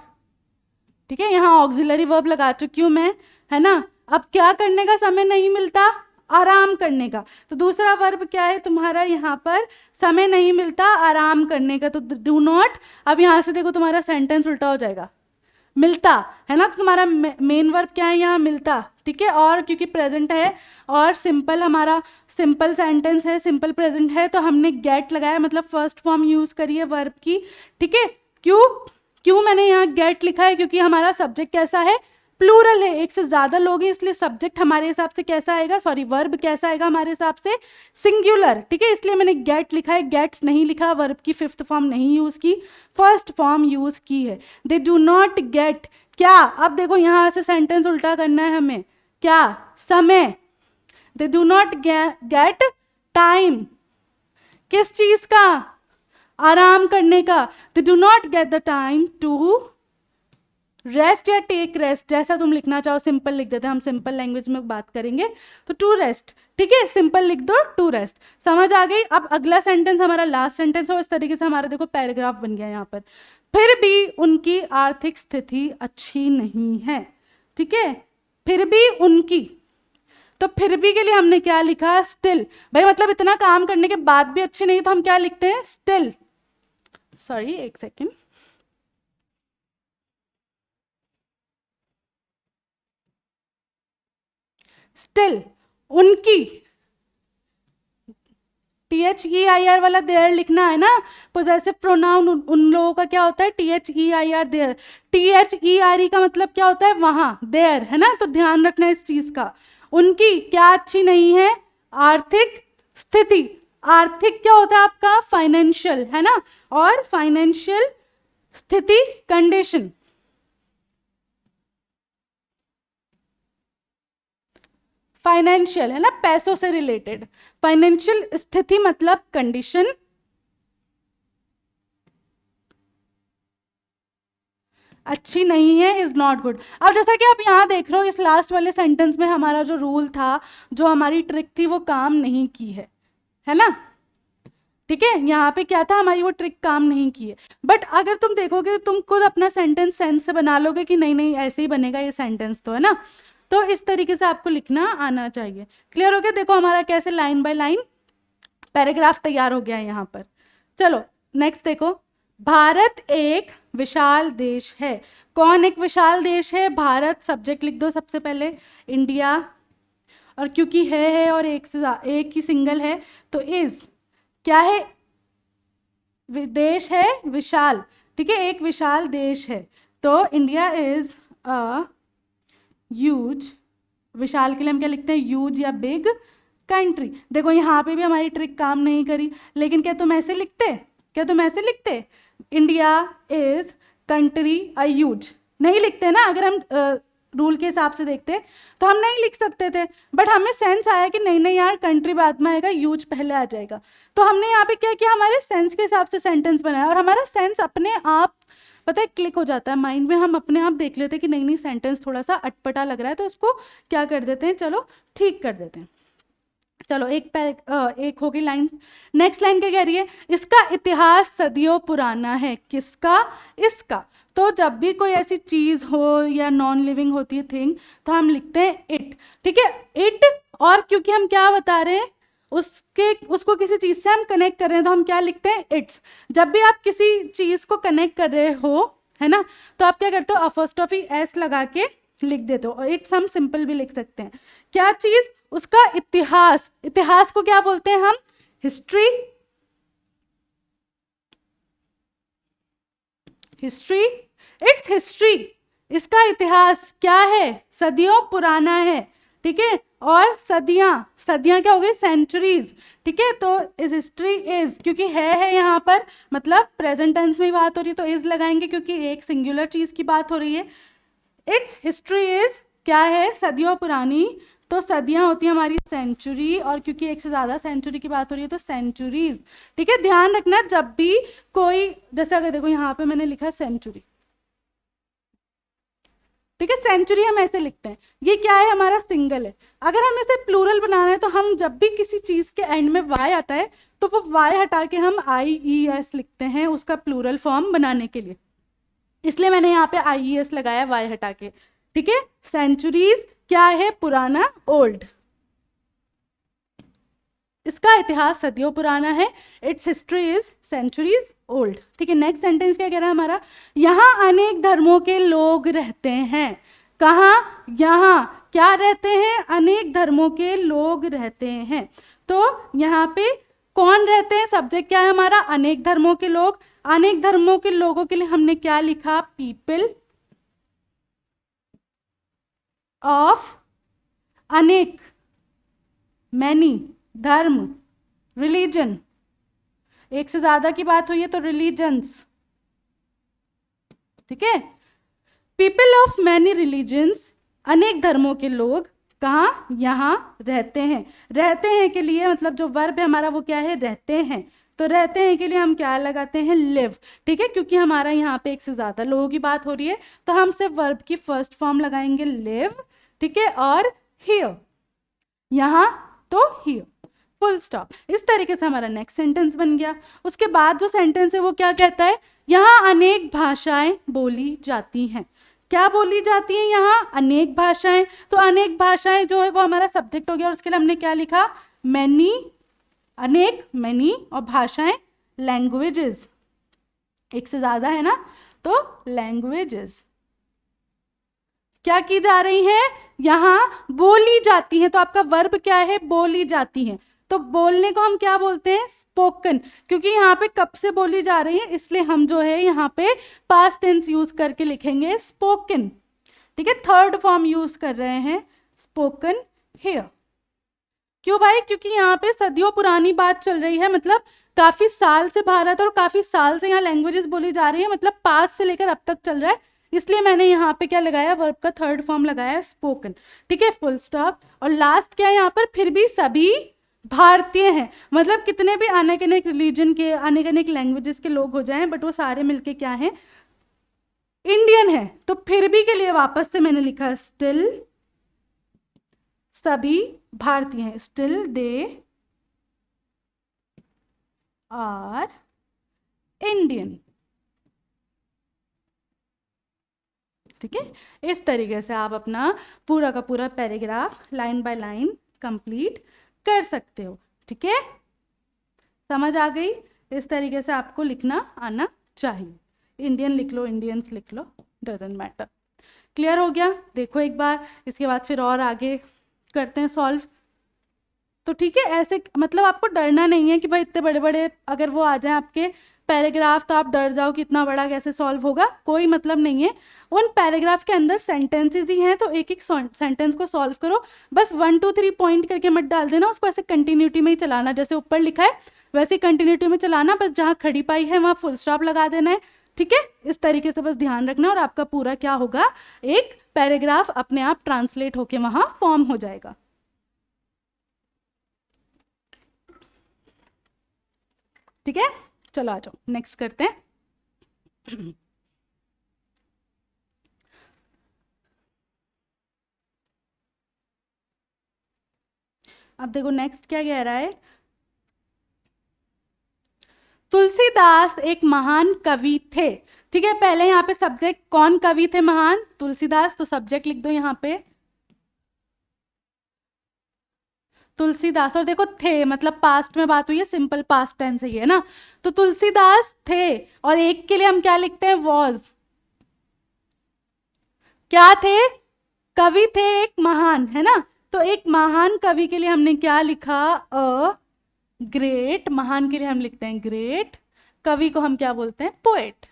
ठीक है। यहाँ ऑक्सिलरी वर्ब लगा चुकी हूँ मैं, है ना। अब क्या करने का समय नहीं मिलता? आराम करने का। तो दूसरा वर्ब क्या है तुम्हारा यहाँ पर? समय नहीं मिलता आराम करने का, तो डू नॉट। अब यहाँ से देखो तुम्हारा सेंटेंस उल्टा हो जाएगा, मिलता, है ना। तो तुम्हारा मेन वर्ब क्या है यहाँ? मिलता, ठीक है। और क्योंकि प्रेजेंट है और सिंपल, हमारा सिंपल सेंटेंस है, सिंपल प्रेजेंट है, तो हमने गेट लगाया, मतलब फर्स्ट फॉर्म यूज करी है वर्ब की, ठीक है। क्यों? क्यों मैंने यहाँ गेट लिखा है? क्योंकि हमारा सब्जेक्ट कैसा है? प्लूरल है, एक से ज्यादा लोग हैं, इसलिए सब्जेक्ट हमारे हिसाब से कैसा आएगा? सॉरी, वर्ब कैसा आएगा हमारे हिसाब से? सिंगुलर, ठीक है। इसलिए मैंने गेट लिखा है, गेट्स नहीं लिखा, वर्ब की फिफ्थ फॉर्म नहीं यूज की, फर्स्ट फॉर्म यूज की है। दे डू नॉट गेट, क्या? अब देखो यहां से सेंटेंस उल्टा करना है हमें, क्या? समय। They do not get time, किस चीज का? आराम करने का। They do not get the time to rest या टेक रेस्ट, जैसा तुम लिखना चाहो, सिंपल लिख देते हैं, हम सिंपल लैंग्वेज में बात करेंगे तो टू रेस्ट, ठीक है, सिंपल लिख दो टू रेस्ट, समझ आ गई। अब अगला सेंटेंस हमारा लास्ट सेंटेंस हो, इस तरीके से हमारा देखो पैराग्राफ बन गया यहाँ पर। फिर भी उनकी आर्थिक स्थिति अच्छी नहीं है, ठीक है, फिर भी उनकी, तो फिर भी के लिए हमने क्या लिखा, स्टिल। भाई मतलब इतना काम करने के बाद भी अच्छी नहीं, तो हम क्या लिखते हैं, स्टिल। सॉरी एक सेकेंड, स्टिल उनकी, THEIR वाला देयर लिखना है ना, पोजेसिव प्रोनाउन उन लोगों का क्या होता है, THEIR देयर, THERE का मतलब क्या होता है, वहां, देयर, है ना, तो ध्यान रखना इस चीज का। उनकी क्या अच्छी नहीं है, आर्थिक स्थिति, आर्थिक क्या होता है आपका, फाइनेंशियल, है ना, और फाइनेंशियल स्थिति, कंडीशन, फाइनेंशियल है ना, पैसों से रिलेटेड, फाइनेंशियल स्थिति मतलब कंडीशन, अच्छी नहीं है, इज नॉट गुड। अब जैसा कि आप यहाँ देख रहे हो, इस लास्ट वाले सेंटेंस में हमारा जो रूल था, जो हमारी ट्रिक थी, वो काम नहीं की है ना, ठीक है, यहाँ पे क्या था, हमारी वो ट्रिक काम नहीं की है। बट अगर तुम देखोगे, तुम खुद अपना सेंटेंस सेंस से बना लोगे कि नहीं नहीं ऐसे ही बनेगा ये सेंटेंस, तो है ना, तो इस तरीके से आपको लिखना आना चाहिए। क्लियर हो गया, देखो हमारा कैसे लाइन बाय लाइन पैराग्राफ तैयार हो गया है यहाँ पर। चलो नेक्स्ट देखो, भारत एक विशाल देश है। कौन एक विशाल देश है, भारत, सब्जेक्ट लिख दो सबसे पहले, इंडिया, और क्योंकि है और एक ही सिंगल है तो इज क्या है, देश है विशाल, ठीक है, एक विशाल देश है, तो इंडिया इज अ ह्यूज, विशाल के लिए हम क्या लिखते हैं, ह्यूज या बिग कंट्री। देखो यहाँ पे भी हमारी ट्रिक काम नहीं करी, लेकिन क्या तुम ऐसे लिखते, क्या तुम ऐसे लिखते, India is country a huge, नहीं लिखते ना, अगर हम रूल के हिसाब से देखते तो हम नहीं लिख सकते थे, बट हमें सेंस आया कि नहीं नहीं यार, कंट्री बाद में आएगा, ह्यूज पहले आ जाएगा, तो हमने यहाँ पे क्या किया, हमारे सेंस के हिसाब से सेंटेंस बनाया, और हमारा सेंस अपने आप पता है क्लिक हो जाता है माइंड में, हम अपने आप देख लेते हैं कि नहीं नहीं सेंटेंस थोड़ा सा अटपटा लग रहा है, तो उसको क्या कर देते हैं, चलो ठीक कर देते हैं। चलो एक होगी लाइन, नेक्स्ट लाइन क्या कह रही है, इसका इतिहास सदियों पुराना है, किसका, इसका, तो जब भी कोई ऐसी चीज हो या नॉन लिविंग होती है थिंग, तो हम लिखते हैं इट, ठीक है, इट, और क्योंकि हम क्या बता रहे हैं, उसको किसी चीज से हम कनेक्ट कर रहे हैं, तो हम क्या लिखते हैं, इट्स। जब भी आप किसी चीज को कनेक्ट कर रहे हो, है ना, तो आप क्या करते हो, अपोस्ट्रोफी एस लगा के लिख देते हो, और इट्स हम सिंपल भी लिख सकते हैं। क्या चीज, उसका इतिहास, इतिहास को क्या बोलते हैं हम, हिस्ट्री, हिस्ट्री, इट्स हिस्ट्री, इसका इतिहास क्या है, सदियों पुराना है, ठीक है, और सदियां, सदियां क्या हो गई, सेंचुरीज, ठीक है, तो इस हिस्ट्री इज, क्योंकि है यहाँ पर मतलब प्रेजेंट टेंस में ही बात हो रही है, तो इज लगाएंगे क्योंकि एक सिंगुलर चीज की बात हो रही है। इट्स हिस्ट्री इज क्या है, सदियों पुरानी, तो सदियां होती है हमारी सेंचुरी, और क्योंकि एक से ज्यादा सेंचुरी की बात हो रही है तो सेंचुरीज, ठीक है, ध्यान रखना जब भी कोई, जैसे अगर देखो यहाँ पे मैंने लिखा सेंचुरी, ठीक है, सेंचुरी हम ऐसे लिखते हैं, ये क्या है, हमारा सिंगल है। अगर हम इसे प्लूरल बनाना है, तो हम जब भी किसी चीज के एंड में वाई आता है, तो वो वाई हटा के हम IES लिखते हैं उसका प्लूरल फॉर्म बनाने के लिए, इसलिए मैंने यहाँ पे IES लगाया वाई हटा के, ठीक है। सेंचुरीज क्या है, पुराना, ओल्ड, इसका इतिहास सदियों पुराना है, its history is centuries old, ठीक है। नेक्स्ट सेंटेंस क्या कह रहा है हमारा, यहाँ अनेक धर्मों के लोग रहते हैं, कहाँ, यहाँ क्या रहते हैं, अनेक धर्मों के लोग रहते हैं, तो यहाँ पे कौन रहते हैं, सब्जेक्ट क्या है हमारा, अनेक धर्मों के लोग, अनेक धर्मों के लोगों के लिए हमने क्या लिखा, पीपल ऑफ, अनेक, मैनी, धर्म, रिलीजन, एक से ज्यादा की बात हुई है तो रिलीजन्स, ठीक है, पीपल ऑफ मैनी रिलीजन्स, अनेक धर्मों के लोग कहाँ, यहाँ रहते हैं, रहते हैं के लिए मतलब जो वर्ब है हमारा वो क्या है, रहते हैं, तो रहते हैं के लिए हम क्या लगाते हैं, लिव। ठीक है, क्योंकि हमारा यहाँ पे एक से ज्यादा लोगों की बात हो रही है तो हम सिर्फ वर्ब की फर्स्ट फॉर्म लगाएंगे लिव। ठीक है, और हियर, यहाँ तो हियर, फुल स्टॉप। इस तरीके से हमारा नेक्स्ट सेंटेंस बन गया। उसके बाद जो सेंटेंस है वो क्या कहता है, यहाँ अनेक भाषाएं बोली जाती हैं। क्या बोली जाती हैं यहाँ, अनेक भाषाएं। तो अनेक भाषाएं जो है वो हमारा सब्जेक्ट हो गया, और उसके लिए हमने क्या लिखा, मैनी, अनेक, मैनी, और भाषाएं लैंग्वेजेस, एक से ज्यादा है ना, तो लैंग्वेजेस क्या की जा रही हैं, यहाँ बोली जाती हैं। तो आपका वर्ब क्या है, बोली जाती हैं। तो बोलने को हम क्या बोलते हैं, स्पोकन। क्योंकि यहाँ पे कब से बोली जा रही है इसलिए हम जो है यहाँ पे पास्ट टेंस यूज करके लिखेंगे स्पोकन। ठीक है, थर्ड फॉर्म यूज कर रहे हैं स्पोकन हियर। क्यों भाई, क्योंकि यहाँ पे सदियों पुरानी बात चल रही है, मतलब काफी साल से भारत और काफी साल से यहाँ लैंग्वेजेस बोली जा रही है, मतलब पास से लेकर अब तक चल रहा है, इसलिए मैंने यहाँ पे क्या लगाया, वर्ब का थर्ड फॉर्म लगाया स्पोकन। ठीक है, फुल स्टॉप। और लास्ट क्या है यहाँ पर, फिर भी सभी भारतीय हैं, मतलब कितने भी अनेक अनेक रिलीजन के, अनेक अनेक लैंग्वेजेस के लोग हो जाएं, बट वो सारे मिलके क्या हैं, इंडियन है। तो फिर भी के लिए वापस से मैंने लिखा स्टिल, सभी भारतीय हैं, स्टिल दे आर इंडियन। ठीक है, इस तरीके से आप अपना पूरा का पूरा paragraph line by line complete कर सकते हो। ठीक है, समझ आ गई, इस तरीके से आपको लिखना आना चाहिए। इंडियन लिख लो, इंडियंस लिख लो, डजेंट मैटर। क्लियर हो गया, देखो एक बार, इसके बाद फिर और आगे करते हैं सॉल्व। तो ठीक है, ऐसे मतलब आपको डरना नहीं है कि भाई इतने बड़े बड़े अगर वो आ जाए आपके पैराग्राफ तो आप डर जाओ कि इतना बड़ा कैसे सॉल्व होगा, कोई मतलब नहीं है। उन पैराग्राफ के अंदर सेंटेंसेस ही हैं, तो एक एक सेंटेंस को सॉल्व करो, बस 1 2 3 पॉइंट करके मत डाल देना उसको, ऐसे कंटिन्यूटी में ही चलाना, जैसे ऊपर लिखा है वैसे कंटिन्यूटी में चलाना, बस जहाँ खड़ी पाई है वहाँ फुल स्टॉप लगा देना है। ठीक है, इस तरीके से बस ध्यान रखना, और आपका पूरा क्या होगा, एक पैराग्राफ अपने आप ट्रांसलेट होके वहाँ फॉर्म हो जाएगा। ठीक है, चलो आ जाओ नेक्स्ट करते हैं। अब देखो नेक्स्ट क्या कह रहा है, तुलसीदास एक महान कवि थे। ठीक है, पहले यहाँ पे सब्जेक्ट, कौन कवि थे महान, तुलसीदास, तो सब्जेक्ट लिख दो यहाँ पे तुलसीदास। और देखो थे मतलब पास्ट में बात हुई है, सिंपल पास्ट टेंस है ये ना, तो तुलसीदास थे, और एक के लिए हम क्या लिखते हैं, वॉज। क्या थे, कवि थे एक महान, है ना, तो एक महान कवि के लिए हमने क्या लिखा, अ ग्रेट, महान के लिए हम लिखते हैं ग्रेट, कवि को हम क्या बोलते हैं, पोएट।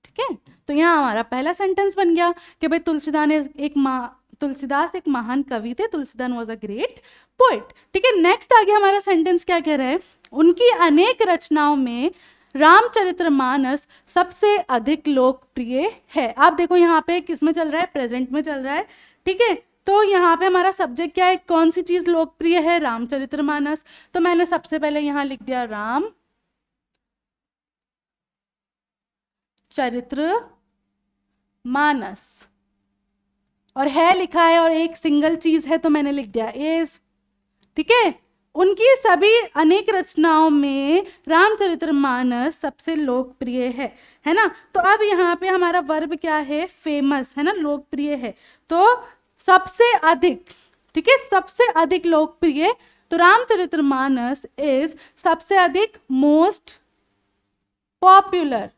ठीक है, तो यहाँ हमारा पहला सेंटेंस बन गया कि भाई तुलसीदास एक महान कवि थे, Tulsidas was a great poet. ठीक है, नेक्स्ट आगे हमारा सेंटेंस क्या कह रहा है, उनकी अनेक रचनाओं में रामचरितमानस सबसे अधिक लोकप्रिय है। आप देखो यहाँ पे किस में चल रहा है, प्रेजेंट में चल रहा है। ठीक है, तो यहाँ पे हमारा सब्जेक्ट क्या है, कौन सी चीज लोकप्रिय है, रामचरितमानस। तो मैंने सबसे पहले यहाँ लिख दिया राम चरित्र मानस, और है लिखा है और एक सिंगल चीज है तो मैंने लिख दिया इज। ठीक है, उनकी सभी अनेक रचनाओं में रामचरितमानस सबसे लोकप्रिय है ना। तो अब यहाँ पे हमारा वर्ब क्या है, फेमस, है ना, लोकप्रिय है, तो सबसे अधिक। ठीक है, सबसे अधिक लोकप्रिय, तो रामचरितमानस इज सबसे अधिक, मोस्ट पॉपुलर,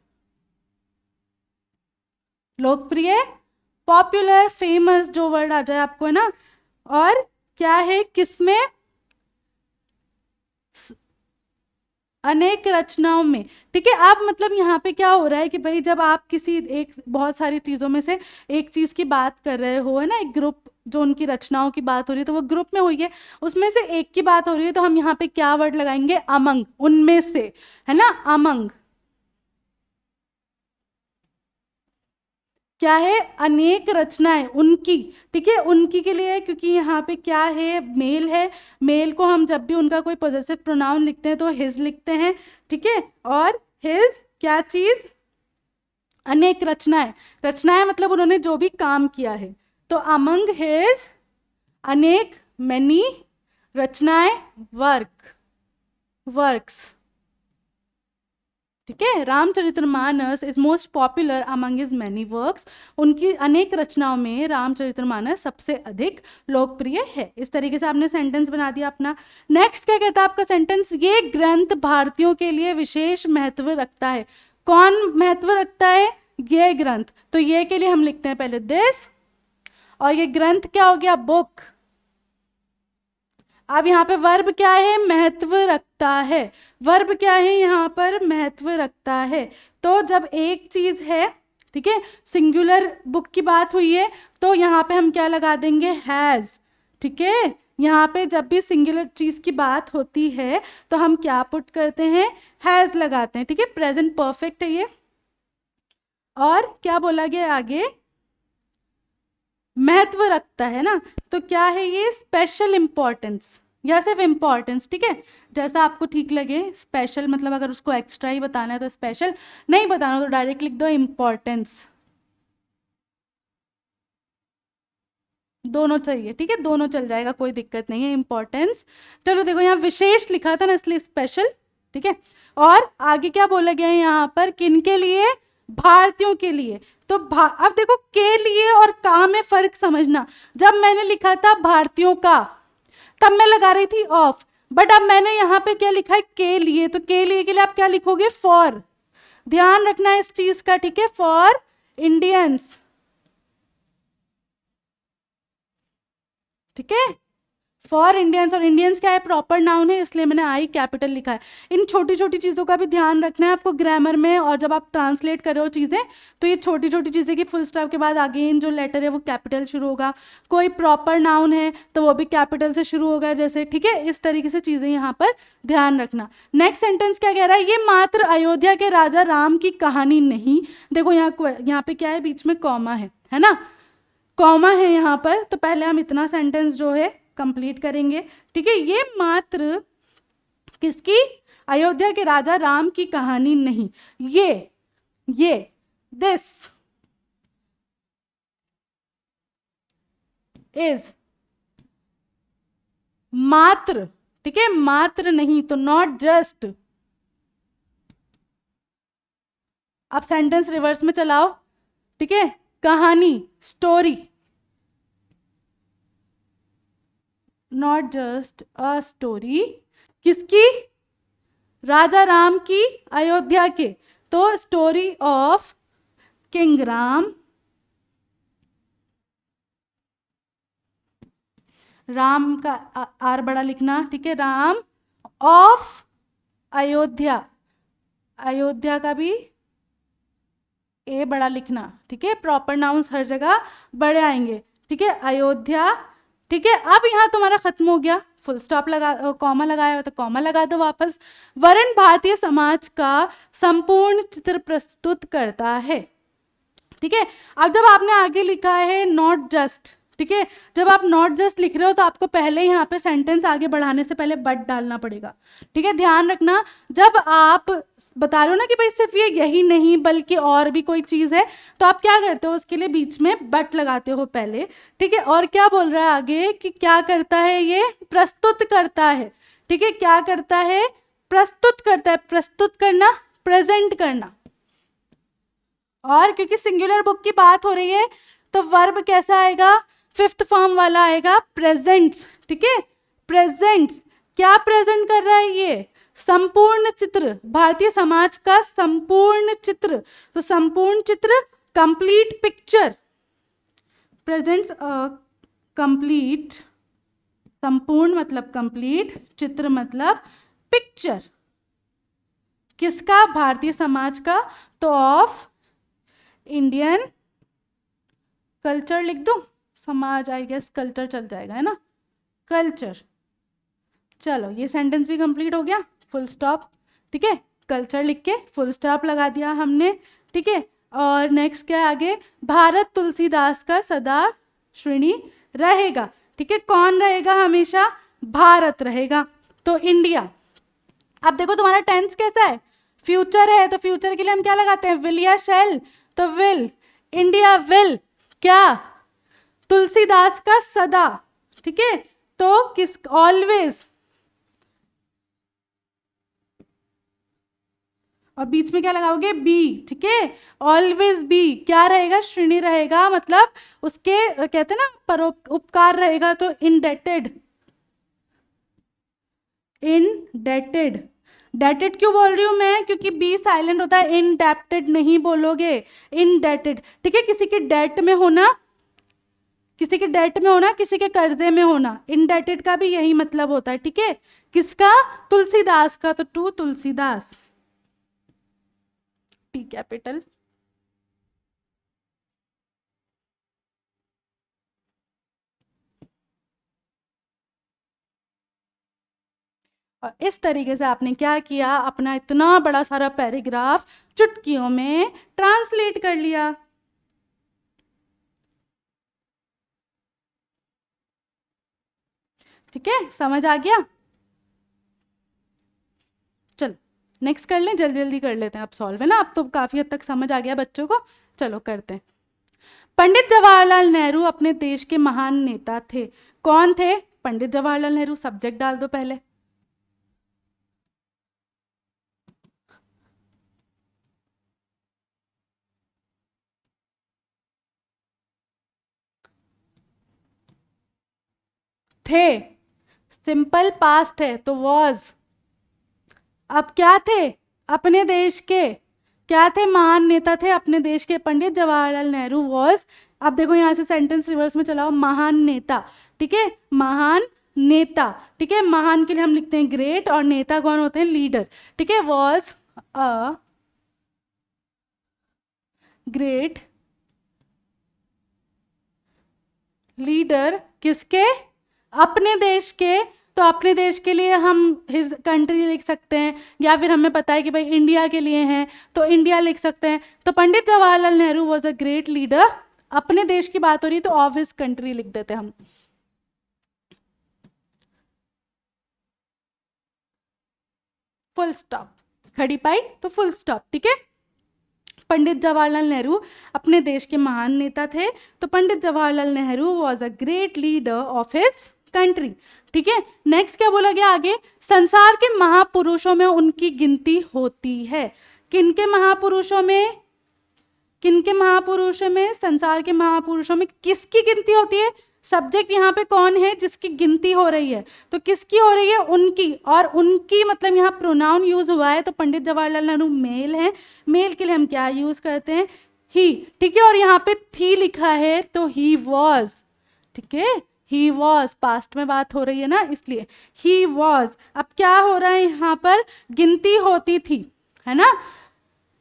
लोकप्रिय, पॉपुलर, फेमस जो वर्ड आ जाए आपको, है ना, और क्या है किसमें, अनेक रचनाओं में। ठीक है, अब मतलब यहाँ पे क्या हो रहा है कि भाई जब आप किसी एक बहुत सारी चीजों में से एक चीज की बात कर रहे हो, है ना, एक ग्रुप जो उनकी रचनाओं की बात हो रही है तो वो ग्रुप में हुई है, उसमें से एक की बात हो रही है, तो हम यहाँ पे क्या वर्ड लगाएंगे, अमंग, उनमें से, है ना, अमंग। क्या है, अनेक रचनाएं उनकी, ठीक है, उनकी के लिए है, क्योंकि यहाँ पे क्या है, मेल है, मेल को हम जब भी उनका कोई पॉजेसिव प्रोनाउन लिखते हैं तो हिज लिखते हैं, ठीक है, और हिज क्या चीज, अनेक रचनाएं, रचनाएं मतलब उन्होंने जो भी काम किया है, तो अमंग हिज अनेक, मैनी, रचनाएं, वर्क, वर्क्स, ठीक है। Ramcharitmanas is most popular among his many works, उनकी अनेक रचनाओं में रामचरितमानस सबसे अधिक लोकप्रिय है। इस तरीके से आपने सेंटेंस बना दिया अपना। नेक्स्ट क्या कहता है आपका सेंटेंस, ये ग्रंथ भारतीयों के लिए विशेष महत्व रखता है। कौन महत्व रखता है, ये ग्रंथ, तो ये के लिए हम लिखते हैं पहले दिस, और ये ग्रंथ क्या हो गया, बुक। अब यहाँ पे वर्ब क्या है, महत्व रखता है, वर्ब क्या है यहाँ पर, महत्व रखता है। तो जब एक चीज है, ठीक है, सिंगुलर बुक की बात हुई है, तो यहाँ पे हम क्या लगा देंगे, हैज, ठीक है। यहाँ पे जब भी सिंगुलर चीज की बात होती है तो हम क्या पुट करते हैं, हैज लगाते हैं, ठीक है, प्रेजेंट परफेक्ट है ये। और क्या बोला गया आगे, महत्व रखता है ना, तो क्या है ये, स्पेशल इंपॉर्टेंस या सिर्फ इंपॉर्टेंस, ठीक है, जैसा आपको ठीक लगे। स्पेशल मतलब अगर उसको एक्स्ट्रा ही बताना है तो स्पेशल, नहीं बताना तो डायरेक्ट लिख दो इंपॉर्टेंस, दोनों चाहिए, ठीक है, दोनों चल जाएगा, कोई दिक्कत नहीं है, इंपॉर्टेंस। चलो देखो यहाँ विशेष लिखा था ना, इसलिए स्पेशल, ठीक है। और आगे क्या बोला गया है यहाँ पर, किन के लिए, भारतीयों के लिए। तो अब देखो के लिए और का में फर्क समझना। जब मैंने लिखा था भारतीयों का, तब मैं लगा रही थी ऑफ, बट अब मैंने यहाँ पे क्या लिखा है, के लिए, तो के लिए के लिए आप क्या लिखोगे, फॉर। ध्यान रखना इस चीज का, ठीक है, फॉर इंडियंस, ठीक है, फॉर इंडियंस। और इंडियंस क्या है, प्रॉपर नाउन है, इसलिए मैंने आई कैपिटल लिखा है। इन छोटी छोटी चीज़ों का भी ध्यान रखना है आपको ग्रामर में, और जब आप ट्रांसलेट कर रहे हो चीज़ें, तो ये छोटी छोटी चीज़ें की फुल स्टॉप के बाद अगेन जो लेटर है वो कैपिटल शुरू होगा, कोई प्रॉपर नाउन है तो वो भी कैपिटल से शुरू होगा जैसे, ठीक है, इस तरीके से चीज़ें यहाँ पर ध्यान रखना। नेक्स्ट सेंटेंस क्या कह रहा है, ये मात्र अयोध्या के राजा राम की कहानी नहीं, देखो यहाँ पे क्या है, बीच में कॉमा है ना, कॉमा है यहाँ पर, तो पहले हम इतना सेंटेंस जो है कंप्लीट करेंगे, ठीक है। ये मात्र किसकी, अयोध्या के राजा राम की कहानी नहीं, ये दिस इज मात्र, ठीक है, मात्र नहीं, तो नॉट जस्ट। अब सेंटेंस रिवर्स में चलाओ, ठीक है, कहानी, story, not just a story, किसकी, राजा राम की, अयोध्या के, तो story of king Ram, Ram का आर बड़ा लिखना, ठीक है, राम ऑफ अयोध्या, अयोध्या का भी ए बड़ा लिखना, ठीक है, प्रॉपर नाउन्स हर जगह बड़े आएंगे, ठीक है, अयोध्या, ठीक है। अब यहाँ तुम्हारा खत्म हो गया, फुल स्टॉप लगा, कॉमा लगाया हुआ तो कॉमा लगा दो वापस। वर्ण भारतीय समाज का संपूर्ण चित्र प्रस्तुत करता है, ठीक है। अब जब आपने आगे लिखा है नॉट जस्ट, ठीक है, जब आप नॉट जस्ट लिख रहे हो तो आपको पहले यहाँ पे सेंटेंस आगे बढ़ाने से पहले बट डालना पड़ेगा, ठीक है, ध्यान रखना। जब आप बता रहे हो ना कि भाई सिर्फ ये यही नहीं बल्कि और भी कोई चीज है, तो आप क्या करते हो, उसके लिए बीच में बट लगाते हो पहले, ठीक है। और क्या बोल रहा है आगे कि क्या करता है, ये प्रस्तुत करता है, ठीक है, क्या करता है, प्रस्तुत करता है, प्रस्तुत करना, प्रेजेंट करना। और क्योंकि सिंगुलर बुक की बात हो रही है तो वर्ब कैसा आएगा, फिफ्थ फॉर्म वाला आएगा, प्रेजेंट्स, ठीक है, प्रेजेंट्स। क्या प्रेजेंट कर रहा है ये, संपूर्ण चित्र, भारतीय समाज का संपूर्ण चित्र, तो संपूर्ण चित्र, कंप्लीट पिक्चर, प्रेजेंट्स कंप्लीट, संपूर्ण मतलब कंप्लीट, चित्र मतलब पिक्चर, किसका, भारतीय समाज का, तो ऑफ इंडियन कल्चर लिख दो, समाज आई गेस कल्चर चल जाएगा, है ना, कल्चर। चलो ये सेंटेंस भी कंप्लीट हो गया, फुल स्टॉप, ठीक है, कल्चर लिख के फुल स्टॉप लगा दिया हमने, ठीक है। और नेक्स्ट क्या है आगे, भारत तुलसीदास का सदा ऋणी रहेगा। ठीक है, कौन रहेगा हमेशा, भारत रहेगा, तो इंडिया। अब देखो तुम्हारा टेंस कैसा है, फ्यूचर है, तो फ्यूचर के लिए हम क्या लगाते हैं, विल या शैल, तो विल, इंडिया विल क्या, तुलसीदास का सदा। ठीक है, तो किस, ऑलवेज, और बीच में क्या लगाओगे, बी। ठीक है, ऑलवेज बी क्या रहेगा, श्रेणी रहेगा, मतलब उसके कहते हैं ना परोपकार रहेगा, तो इंडेटेड, इनडेटेड। डेटेड क्यों बोल रही हूं मैं, क्योंकि बी साइलेंट होता है, इनडेप्टेड नहीं बोलोगे, इनडेटेड। ठीक है, किसी के डेट में होना, किसी के डेट में होना, किसी के कर्जे में होना, इनडेटेड का भी यही मतलब होता है। ठीक है, किसका, तुलसीदास का, तो टू तुलसीदास, टी कैपिटल। और इस तरीके से आपने क्या किया, अपना इतना बड़ा सारा पैराग्राफ चुटकियों में ट्रांसलेट कर लिया। ठीक है, समझ आ गया। चलो नेक्स्ट कर लें, जल्दी जल्दी कर लेते हैं, अब सॉल्व है ना, अब तो काफी हद तक समझ आ गया बच्चों को। चलो करते हैं। पंडित जवाहरलाल नेहरू अपने देश के महान नेता थे। कौन थे, पंडित जवाहरलाल नेहरू, सब्जेक्ट डाल दो पहले। थे, सिंपल पास्ट है तो वॉज। अब क्या थे, अपने देश के, क्या थे, महान नेता थे अपने देश के, पंडित जवाहरलाल नेहरू वॉज। अब देखो यहां से सेंटेंस रिवर्स में चलाओ, महान नेता। ठीक है, महान नेता। ठीक है, महान के लिए हम लिखते हैं ग्रेट, और नेता कौन होते हैं, लीडर। ठीक है, वॉज अ ग्रेट लीडर, किसके, अपने देश के। तो अपने देश के लिए हम हिज कंट्री लिख सकते हैं, या फिर हमें पता है कि भाई इंडिया के लिए हैं तो इंडिया लिख सकते हैं। तो Pandit Jawaharlal Nehru was a great leader, अपने देश की बात हो रही है तो ऑफ हिज कंट्री लिख देते हम। फुल स्टॉप, खड़ी पाई तो फुल स्टॉप। ठीक है, पंडित जवाहरलाल नेहरू अपने देश के महान नेता थे, तो Pandit Jawaharlal Nehru was a great leader of his country. ठीक है, नेक्स्ट क्या बोला गया आगे, संसार के महापुरुषों में उनकी गिनती होती है। किनके महापुरुषों में, किनके महापुरुषों में, संसार के महापुरुषों में किसकी गिनती होती है, सब्जेक्ट यहाँ पे कौन है जिसकी गिनती हो रही है, तो किसकी हो रही है, उनकी। और उनकी मतलब यहाँ प्रोनाउन यूज हुआ है, तो पंडित जवाहरलाल नेहरू मेल है, मेल के लिए हम क्या यूज करते हैं, ही। ठीक है, और यहाँ पे थी लिखा है तो ही वॉज। ठीक है, ही वॉज, पास्ट में बात हो रही है ना इसलिए ही वॉज। अब क्या हो रहा है यहाँ पर, गिनती होती थी, है ना,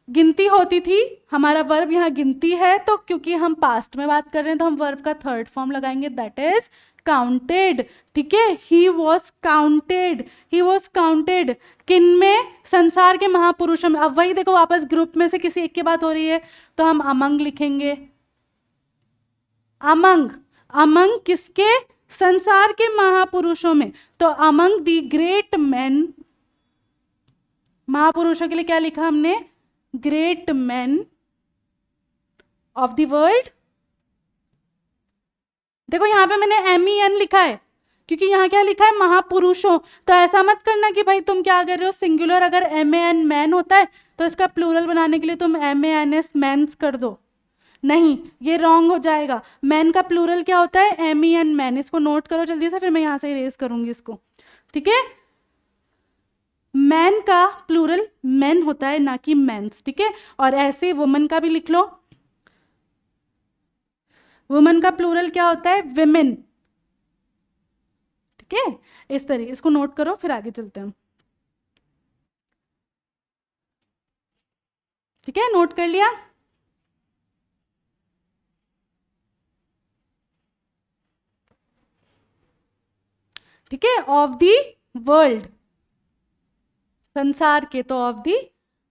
गिनती होती थी, हमारा वर्ब यहाँ गिनती है, तो क्योंकि हम पास्ट में बात कर रहे हैं तो हम वर्ब का थर्ड फॉर्म लगाएंगे, दैट इज काउंटेड। ठीक है, he was counted, he was counted, किन में, संसार के महापुरुषों में। अब वही देखो वापस ग्रुप में से किसी एक की बात हो रही है तो हम अमंग लिखेंगे, अमंग, अमंग किसके, संसार के महापुरुषों में, तो अमंग दी ग्रेट मैन, महापुरुषों के लिए क्या लिखा हमने, great man of the world. देखो यहां पे मैंने MEN लिखा है क्योंकि यहाँ क्या लिखा है, महापुरुषों। तो ऐसा मत करना कि भाई तुम क्या कर रहे हो, सिंगुलर अगर MAN मैन होता है तो इसका प्लूरल बनाने के लिए तुम MANS मैंस कर दो, नहीं ये रॉन्ग हो जाएगा। मैन का प्लूरल क्या होता है, MEN मैन। इसको नोट करो जल्दी से, फिर मैं यहां से इरेज करूंगी इसको। ठीक है, मैन का प्लूरल मैन होता है ना कि मैंस। ठीक है, और ऐसे वुमन का भी लिख लो, वुमन का प्लूरल क्या होता है, विमेन। ठीक है, इस तरीके, इसको नोट करो फिर आगे चलते हैं। ठीक है, नोट कर लिया। ठीक है, ऑफ दी वर्ल्ड, संसार के, तो ऑफ दी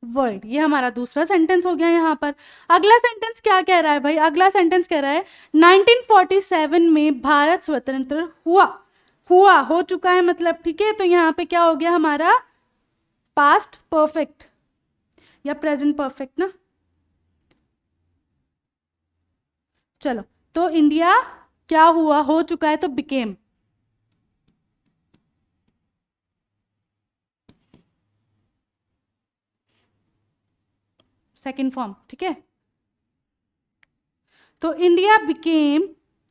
वर्ल्ड। ये हमारा दूसरा सेंटेंस हो गया यहाँ पर। अगला सेंटेंस क्या कह रहा है भाई? अगला सेंटेंस कह रहा है 1947 में भारत स्वतंत्र हुआ। हुआ हो चुका है मतलब, ठीक है। तो यहाँ पे क्या हो गया हमारा? पास्ट परफेक्ट या प्रेजेंट परफेक्ट ना। चलो, तो इंडिया क्या हुआ? हो चुका है तो बिकेम। सेकेंड फॉर्म, ठीक है। तो इंडिया बिकेम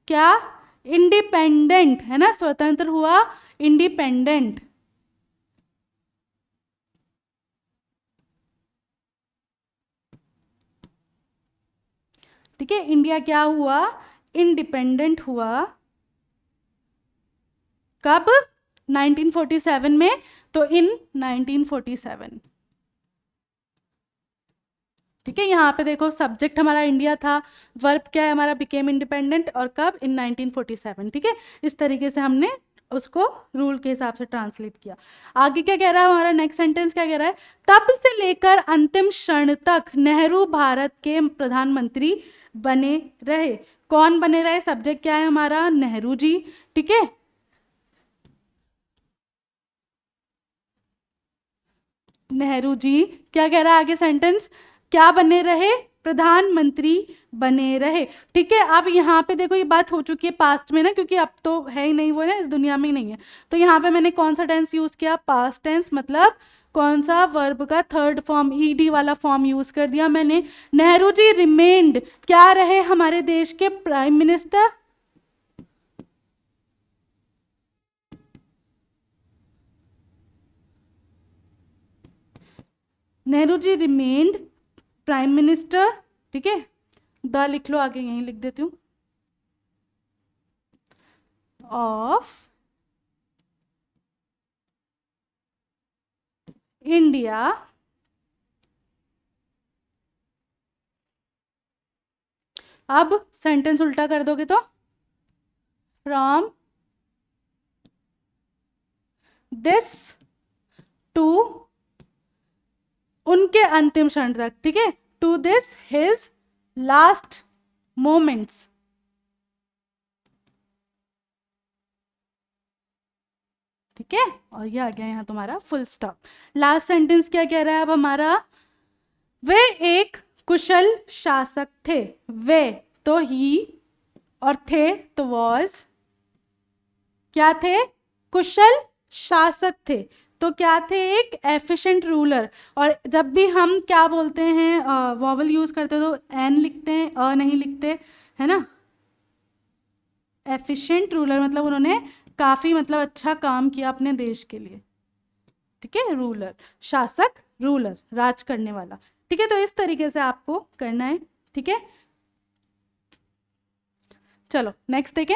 क्या? इंडिपेंडेंट, है ना। स्वतंत्र हुआ, इंडिपेंडेंट। ठीक है, इंडिया क्या हुआ? इंडिपेंडेंट हुआ। कब? 1947 में। तो इन 1947, ठीक है। यहाँ पे देखो सब्जेक्ट हमारा इंडिया था, वर्ब क्या है हमारा? Became independent. और कब? इन 1947, ठीक है। इस तरीके से हमने उसको रूल के हिसाब से ट्रांसलेट किया। आगे क्या कह रहा है हमारा नेक्स्ट सेंटेंस? क्या कह रहा है? तब से लेकर अंतिम क्षण तक नेहरू भारत के प्रधानमंत्री बने रहे। कौन बने रहे? सब्जेक्ट क्या है हमारा? नेहरू जी, ठीक है। नेहरू जी। क्या कह रहा है आगे सेंटेंस? क्या बने रहे? प्रधानमंत्री बने रहे, ठीक है। अब यहाँ पे देखो ये बात हो चुकी है पास्ट में ना, क्योंकि अब तो है ही नहीं, वो ना इस दुनिया में ही नहीं है। तो यहाँ पे मैंने कौन सा टेंस यूज किया? Past tense. मतलब कौन सा? वर्ब का थर्ड फॉर्म, ईडी वाला फॉर्म यूज कर दिया मैंने। नेहरू जी रिमेन्ड, क्या रहे? हमारे देश के prime minister. Nehru ji remained prime minister, ठीक है। द लिख लो आगे, यहीं लिख देती हूँ। ऑफ इंडिया अब सेंटेंस उल्टा कर दोगे तो फ्रॉम दिस टू, उनके अंतिम क्षण तक, ठीक है। To this his last moments, ठीक है। और ये आ गया यहाँ तुम्हारा फुल स्टॉप। लास्ट सेंटेंस क्या कह रहा है अब हमारा? वे एक कुशल शासक थे। वे तो ही, और थे तो वॉज। क्या थे? कुशल शासक थे। तो क्या थे? एक एफिशिएंट रूलर। और जब भी हम क्या बोलते हैं, वॉवल यूज करते तो एन लिखते हैं, अ नहीं लिखते, है ना। एफिशिएंट रूलर मतलब उन्होंने काफी मतलब अच्छा काम किया अपने देश के लिए, ठीक है। रूलर, शासक, रूलर, राज करने वाला, ठीक है। तो इस तरीके से आपको करना है, ठीक है। चलो नेक्स्ट देखें।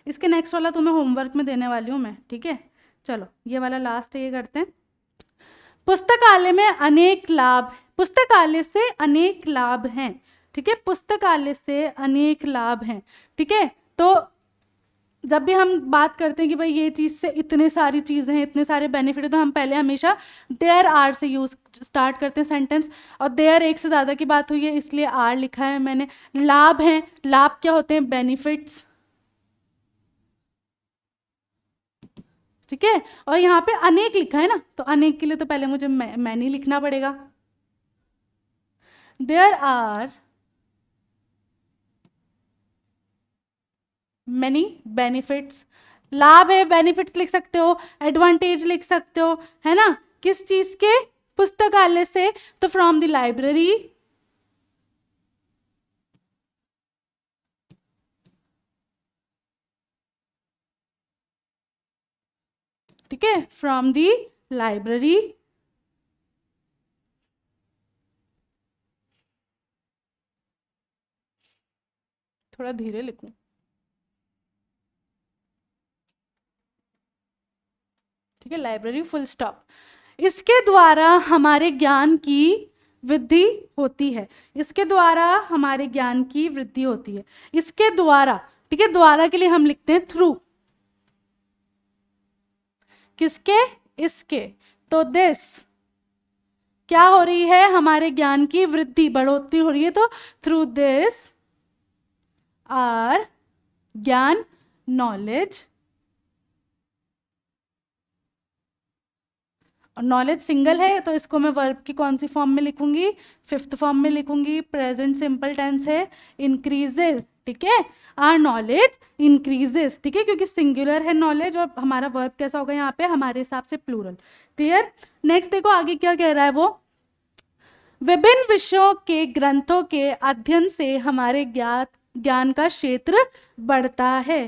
इसके नेक्स्ट वाला तुम्हें होमवर्क में देने वाली हूँ मैं, ठीक है। चलो ये वाला लास्ट है, ये करते हैं। पुस्तकालय में अनेक लाभ, पुस्तकालय से अनेक लाभ हैं, ठीक है। पुस्तकालय से अनेक लाभ हैं, ठीक है। तो जब भी हम बात करते हैं कि भाई ये चीज़ से इतने सारी चीज़ें हैं, इतने सारे बेनिफिट है, तो हम पहले हमेशा देयर आर से यूज स्टार्ट करते हैं सेंटेंस। और देयर एक से ज़्यादा की बात हुई है इसलिए आर लिखा है मैंने। लाभ हैं, लाभ क्या होते हैं? बेनिफिट्स, ठीक है। और यहाँ पे अनेक लिखा है ना, तो अनेक के लिए तो पहले मुझे मैनी लिखना पड़ेगा। There are many benefits. लाभ है, बेनिफिट्स लिख सकते हो, एडवांटेज लिख सकते हो, है ना। किस चीज के? पुस्तकालय से, तो फ्रॉम द लाइब्रेरी, ठीक है। From the library. थोड़ा धीरे लिखूं, ठीक है। Library full stop. इसके द्वारा हमारे ज्ञान की वृद्धि होती है। इसके द्वारा हमारे ज्ञान की वृद्धि होती है। इसके द्वारा, ठीक है। द्वारा के लिए हम लिखते हैं थ्रू, किसके? इसके। तो दिस क्या हो रही है? हमारे ज्ञान की वृद्धि, बढ़ोतरी हो रही है। तो थ्रू दिस आर ज्ञान, नॉलेज, और नॉलेज सिंगल है तो इसको मैं वर्ब की कौन सी फॉर्म में लिखूंगी? फिफ्थ फॉर्म में लिखूंगी। प्रेजेंट सिंपल टेंस है, इंक्रीजेस, ठीक है। आर नॉलेज इंक्रीजेस, ठीक है, क्योंकि सिंगुलर है नॉलेज, और हमारा वर्ब कैसा होगा यहाँ पे? हमारे हिसाब से प्लूरल। क्लियर? नेक्स्ट देखो आगे क्या कह रहा है वो। विभिन्न विषयों के ग्रंथों के अध्ययन से हमारे ज्ञान का क्षेत्र बढ़ता है।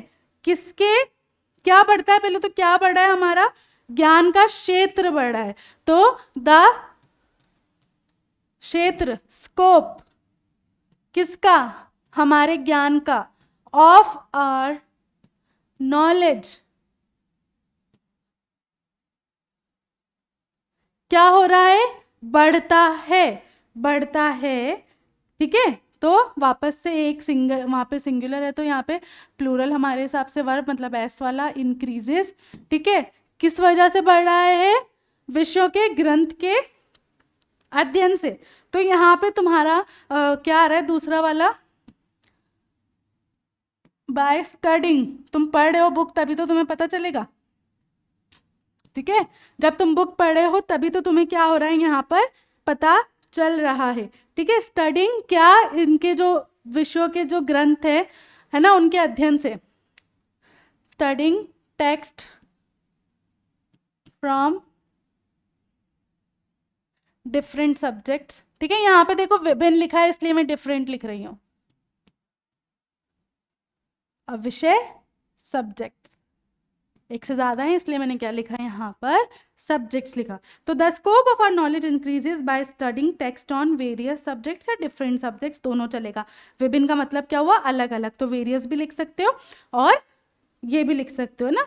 किसके? क्या बढ़ता है? पहले तो क्या बढ़ा है? हमारा ज्ञान का क्षेत्र बढ़ा है। तो द क्षेत्र, स्कोप, किसका? हमारे ज्ञान का। ऑफ आवर नॉलेज क्या हो रहा है? बढ़ता है, बढ़ता है, ठीक है। तो वापस से एक सिंगल, वहां पे सिंगुलर है तो यहाँ पे प्लूरल हमारे हिसाब से वर्ब, मतलब एस वाला, इंक्रीजेस, ठीक है। किस वजह से बढ़ रहा है? विषयों के ग्रंथ के अध्ययन से। तो यहाँ पे तुम्हारा क्या आ रहा है? दूसरा वाला, बाय स्टडिंग। तुम पढ़ रहे हो बुक तभी तो तुम्हें पता चलेगा, ठीक है। जब तुम बुक पढ़े हो तभी तो तुम्हें क्या हो रहा है यहाँ पर? पता चल रहा है, ठीक है। स्टडिंग क्या? इनके जो विषयों के जो ग्रंथ है ना, उनके अध्ययन से। Studying text from different subjects, ठीक है। यहाँ पे देखो विभिन्न लिखा है इसलिए मैं डिफरेंट लिख रही हूँ। अब विषय सब्जेक्ट एक से ज्यादा है इसलिए मैंने क्या लिखा है यहाँ पर? सब्जेक्ट्स लिखा। तो the scope of our knowledge increases by studying text on various subjects या डिफरेंट सब्जेक्ट्स, दोनों चलेगा। विभिन्न का मतलब क्या हुआ? अलग अलग। तो वेरियस भी लिख सकते हो और ये भी लिख सकते हो ना,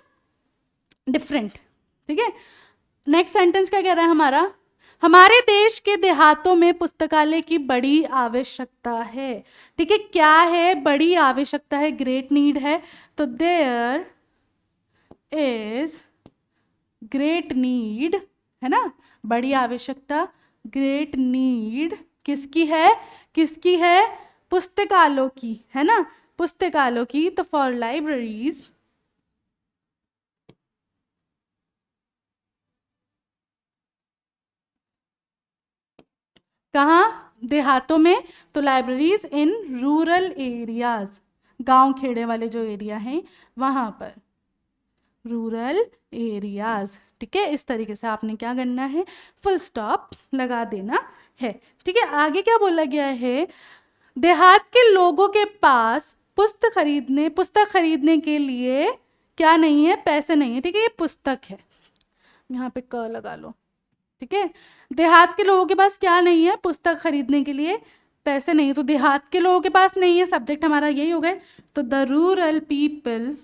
डिफरेंट, ठीक है। नेक्स्ट सेंटेंस क्या कह रहा है हमारा? हमारे देश के देहातों में पुस्तकालय की बड़ी आवश्यकता है, ठीक है। क्या है? बड़ी आवश्यकता है, ग्रेट नीड है। तो देयर इज ग्रेट नीड, है ना, बड़ी आवश्यकता, ग्रेट नीड किसकी है? किसकी है? पुस्तकालयों की, है ना, पुस्तकालयों की। तो फॉर लाइब्रेरीज, कहाँ? देहातों में। तो लाइब्रेरीज इन रूरल एरियाज, गांव खेड़े वाले जो एरिया हैं वहां पर, रूरल एरियाज, ठीक है। इस तरीके से आपने क्या करना है? फुल स्टॉप लगा देना है, ठीक है। आगे क्या बोला गया है? देहात के लोगों के पास पुस्तक खरीदने के लिए क्या नहीं है? पैसे नहीं है, ठीक है। ये पुस्तक है, यहाँ पे क लगा लो, ठीक है। देहात के लोगों के पास क्या नहीं है? पुस्तक खरीदने के लिए पैसे नहीं है। तो देहात के लोगों के पास नहीं है, सब्जेक्ट हमारा यही हो गए। तो द रूरल पीपल,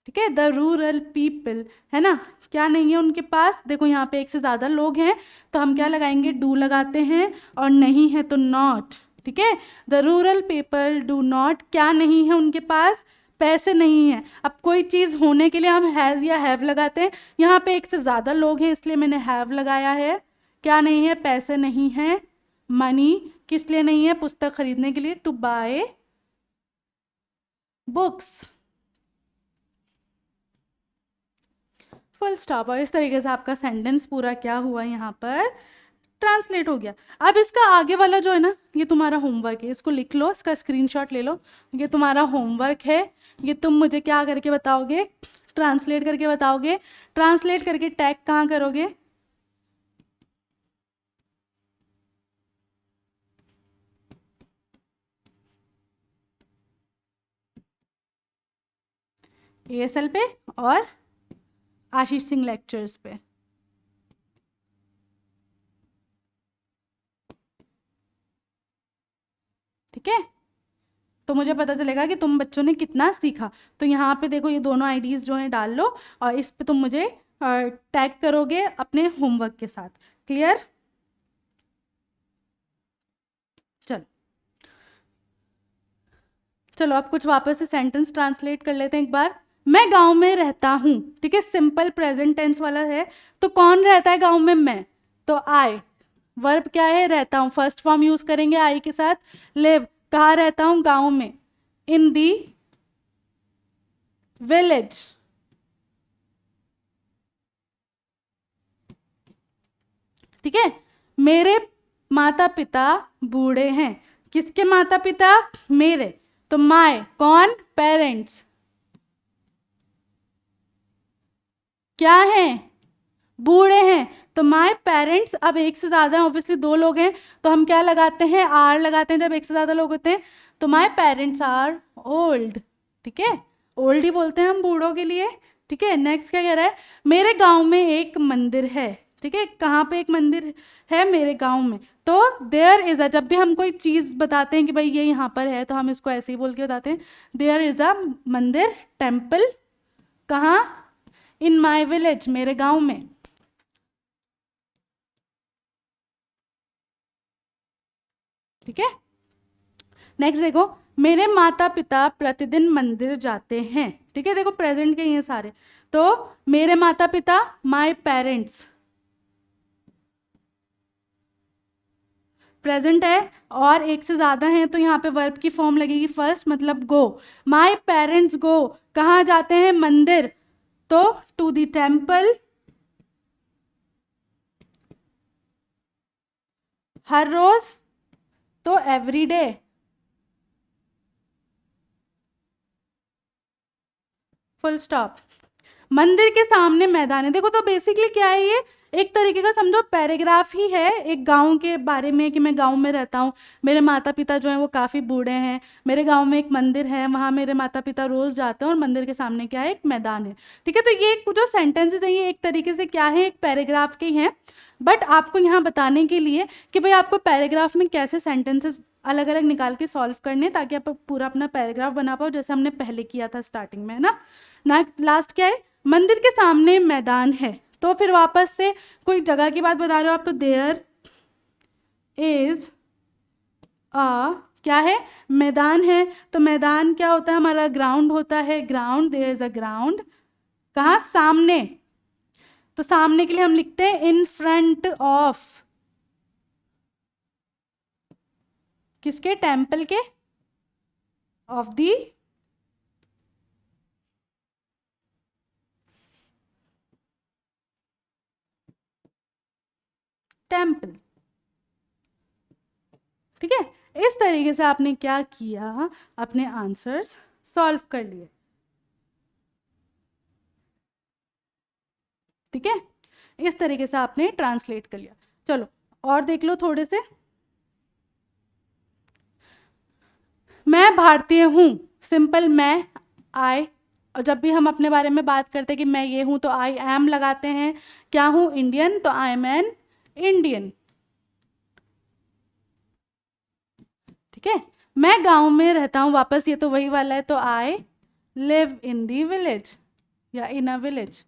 ठीक है, द रूरल पीपल, है ना, क्या नहीं है उनके पास? देखो यहाँ पे एक से ज्यादा लोग हैं तो हम क्या लगाएंगे? डू लगाते हैं, और नहीं है तो नॉट, ठीक है। The rural people do not, क्या नहीं है उनके पास? पैसे नहीं है। अब कोई चीज होने के लिए हम हैज या हैव लगाते हैं, यहाँ पे एक से ज्यादा लोग हैं इसलिए मैंने हैव लगाया है। क्या नहीं है? पैसे नहीं है। मनी किस लिए नहीं है? पुस्तक खरीदने के लिए, to buy books, full stop. और इस तरीके से आपका सेंटेंस पूरा क्या हुआ? यहाँ पर ट्रांसलेट हो गया। अब इसका आगे वाला जो है ना, ये तुम्हारा होमवर्क है, इसको लिख लो, इसका स्क्रीनशॉट ले लो। ये तुम्हारा होमवर्क है, ये तुम मुझे क्या करके बताओगे? ट्रांसलेट करके बताओगे। ट्रांसलेट करके टैग कहाँ करोगे? ASL पे और आशीष सिंह लेक्चर्स पे, ठीक है। तो मुझे पता चलेगा कि तुम बच्चों ने कितना सीखा। तो यहाँ पे देखो ये दोनों आईडीज जो है डाल लो, और इस पे तुम मुझे टैग करोगे अपने होमवर्क के साथ। क्लियर? चल, चलो अब कुछ वापस से सेंटेंस ट्रांसलेट कर लेते हैं एक बार। मैं गांव में रहता हूँ, ठीक है, सिंपल प्रेजेंट टेंस वाला है। तो कौन रहता है गांव में? मैं। तो आई, वर्ब क्या है? रहता हूँ, फर्स्ट फॉर्म यूज करेंगे आई के साथ। लिव, कहाँ रहता हूँ? गांव में। इन दी विलेज, ठीक है। मेरे माता पिता बूढ़े हैं। किसके माता पिता? मेरे। तो माय, कौन? पेरेंट्स। क्या है? बूढ़े हैं। तो माय पेरेंट्स, अब एक से ज्यादा है, ऑब्वियसली दो लोग हैं, तो हम क्या लगाते हैं? आर लगाते हैं जब एक से ज्यादा लोग होते हैं। तो माय पेरेंट्स आर ओल्ड, ठीक है, ओल्ड ही बोलते हैं हम बूढ़ों के लिए, ठीक है। नेक्स्ट क्या कह रहा है? मेरे गांव में एक मंदिर है, ठीक है। कहाँ पे एक मंदिर है? मेरे गांव में। तो देयर इज अ, जब भी हम कोई चीज बताते हैं कि भाई ये यहाँ पर है, तो हम इसको ऐसे ही बोल के बताते हैं, देयर इज अ मंदिर, टेम्पल। कहाँ? इन माई विलेज, मेरे गांव में। ठीक है। नेक्स्ट देखो, मेरे माता पिता प्रतिदिन मंदिर जाते हैं, ठीक है। देखो प्रेजेंट के ये सारे, तो मेरे माता पिता, माय पेरेंट्स, प्रेजेंट है, और एक से ज्यादा हैं तो यहाँ पे वर्ब की फॉर्म लगेगी फर्स्ट, मतलब गो। माय पेरेंट्स गो, कहाँ जाते हैं? मंदिर। तो टू द टेम्पल, हर रोज, तो एवरी डे। Full stop. मंदिर के सामने मैदान है। देखो तो बेसिकली क्या है ये? एक तरीके का समझो पैराग्राफ ही है एक गांव के बारे में, कि मैं गांव में रहता हूँ, मेरे माता पिता जो हैं वो काफ़ी बूढ़े हैं, मेरे गांव में एक मंदिर है, वहाँ मेरे माता पिता रोज जाते हैं, और मंदिर के सामने क्या है? एक मैदान है, ठीक है। तो ये जो सेंटेंसेस हैं ये एक तरीके से क्या है? एक पैराग्राफ के ही हैं। बट आपको यहाँ बताने के लिए कि भाई आपको पैराग्राफ में कैसे सेंटेंसेस अलग अलग निकाल के सॉल्व करने, ताकि आप पूरा अपना पैराग्राफ बना पाओ, जैसे हमने पहले किया था स्टार्टिंग में, है ना। लास्ट क्या है? मंदिर के सामने मैदान है। तो फिर वापस से कोई जगह की बात बता रहे हो आप, तो देयर इज अ, क्या है? मैदान है। तो मैदान क्या होता है हमारा? ग्राउंड होता है, ground, there is a ground. कहाँ? सामने। तो सामने के लिए हम लिखते हैं इन फ्रंट ऑफ, किसके? टेम्पल के, ऑफ दी टेम्पल, ठीक है। इस तरीके से आपने क्या किया? अपने आंसर्स सॉल्व कर लिए, ठीक है। इस तरीके से आपने ट्रांसलेट कर लिया। चलो और देख लो थोड़े से। मैं भारतीय हूँ, सिंपल मैं, आई। और जब भी हम अपने बारे में बात करते हैं कि मैं ये हूँ, तो आई एम लगाते हैं। क्या हूँ? इंडियन, तो आई एम एन इंडियन, ठीक है। मैं गांव में रहता हूँ, वापस ये तो वही वाला है, तो I live in the village, या इन अ विलेज।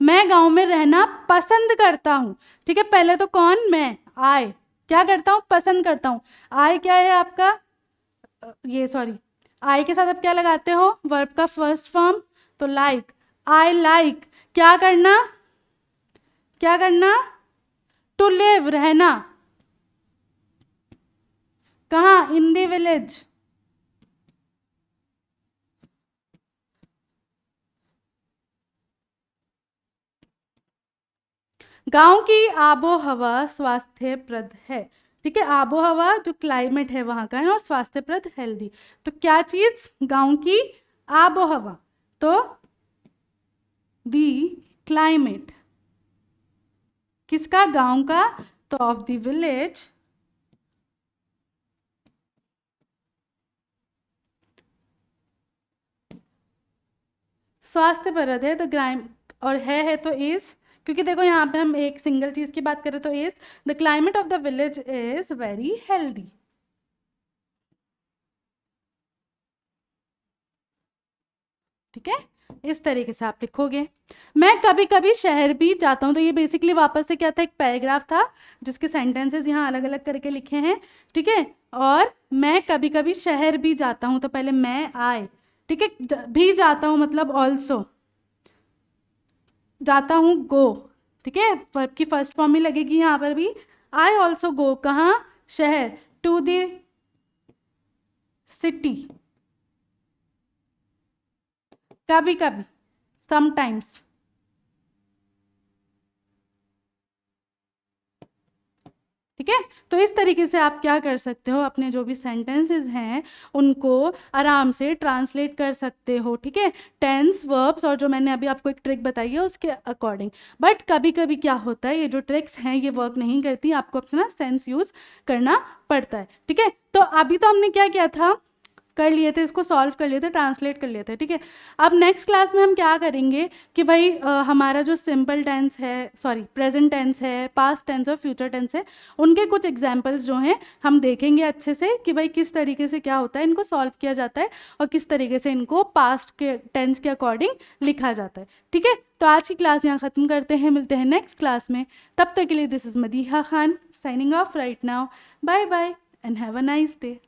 मैं गांव में रहना पसंद करता हूँ, ठीक है। पहले तो कौन? मैं, आई, क्या करता हूँ? पसंद करता हूँ। आई क्या है आपका? ये सॉरी, आई के साथ आप क्या लगाते हो? वर्ब का फर्स्ट फॉर्म, तो लाइक। आई लाइक, क्या करना? क्या करना? टू लिव, रहना। कहाँ? इन दी विलेज। गांव की आबो हवा स्वास्थ्यप्रद है, ठीक है। आबो हवा जो क्लाइमेट है वहां का है, और स्वास्थ्यप्रद, हेल्दी। तो क्या चीज? गांव की आबो हवा, तो दी क्लाइमेट, किसका? गांव का, तो ऑफ द विलेज, स्वास्थ्यप्रद है, तो ग्राइम, और है तो इज, क्योंकि देखो यहाँ पे हम एक सिंगल चीज की बात करें, तो is the climate of the village is very healthy. ठीक है, इस तरीके से आप लिखोगे। मैं कभी कभी शहर भी जाता हूँ, तो ये बेसिकली वापस से क्या था, एक पैराग्राफ था जिसके सेंटेंसेस यहाँ अलग अलग करके लिखे हैं, ठीक है। और मैं कभी कभी शहर भी जाता हूँ, तो पहले मैं आए, ठीक है, भी जाता हूँ मतलब ऑल्सो, जाता हूँ गो, ठीक है, वर्ब की फर्स्ट फॉर्म में लगेगी यहाँ पर भी। आई ऑल्सो गो, कहाँ, शहर, टू द सिटी, कभी कभी, समटाइम्स, ठीक है। तो इस तरीके से आप क्या कर सकते हो, अपने जो भी सेंटेंसेस हैं उनको आराम से ट्रांसलेट कर सकते हो, ठीक है, टेंस, वर्ब्स और जो मैंने अभी आपको एक ट्रिक बताई है उसके अकॉर्डिंग। बट कभी कभी क्या होता है, ये जो ट्रिक्स हैं ये वर्क नहीं करती, आपको अपना सेंस यूज़ करना पड़ता है, ठीक है। तो अभी तो हमने क्या किया था, कर लिए थे, इसको सॉल्व कर लिए थे, ट्रांसलेट कर लिए थे, ठीक है। अब नेक्स्ट क्लास में हम क्या करेंगे कि भाई हमारा जो सिंपल टेंस है, सॉरी प्रेजेंट टेंस है, पास्ट टेंस और फ्यूचर टेंस है, उनके कुछ एग्जांपल्स जो हैं हम देखेंगे अच्छे से कि भाई किस तरीके से क्या होता है, इनको सॉल्व किया जाता है और किस तरीके से इनको पास्ट के टेंस के अकॉर्डिंग लिखा जाता है, ठीक है। तो आज की क्लास यहाँ ख़त्म करते हैं, मिलते हैं नेक्स्ट क्लास में, तब तक के लिए this is Madiha Khan signing off right now, bye bye and have a nice day.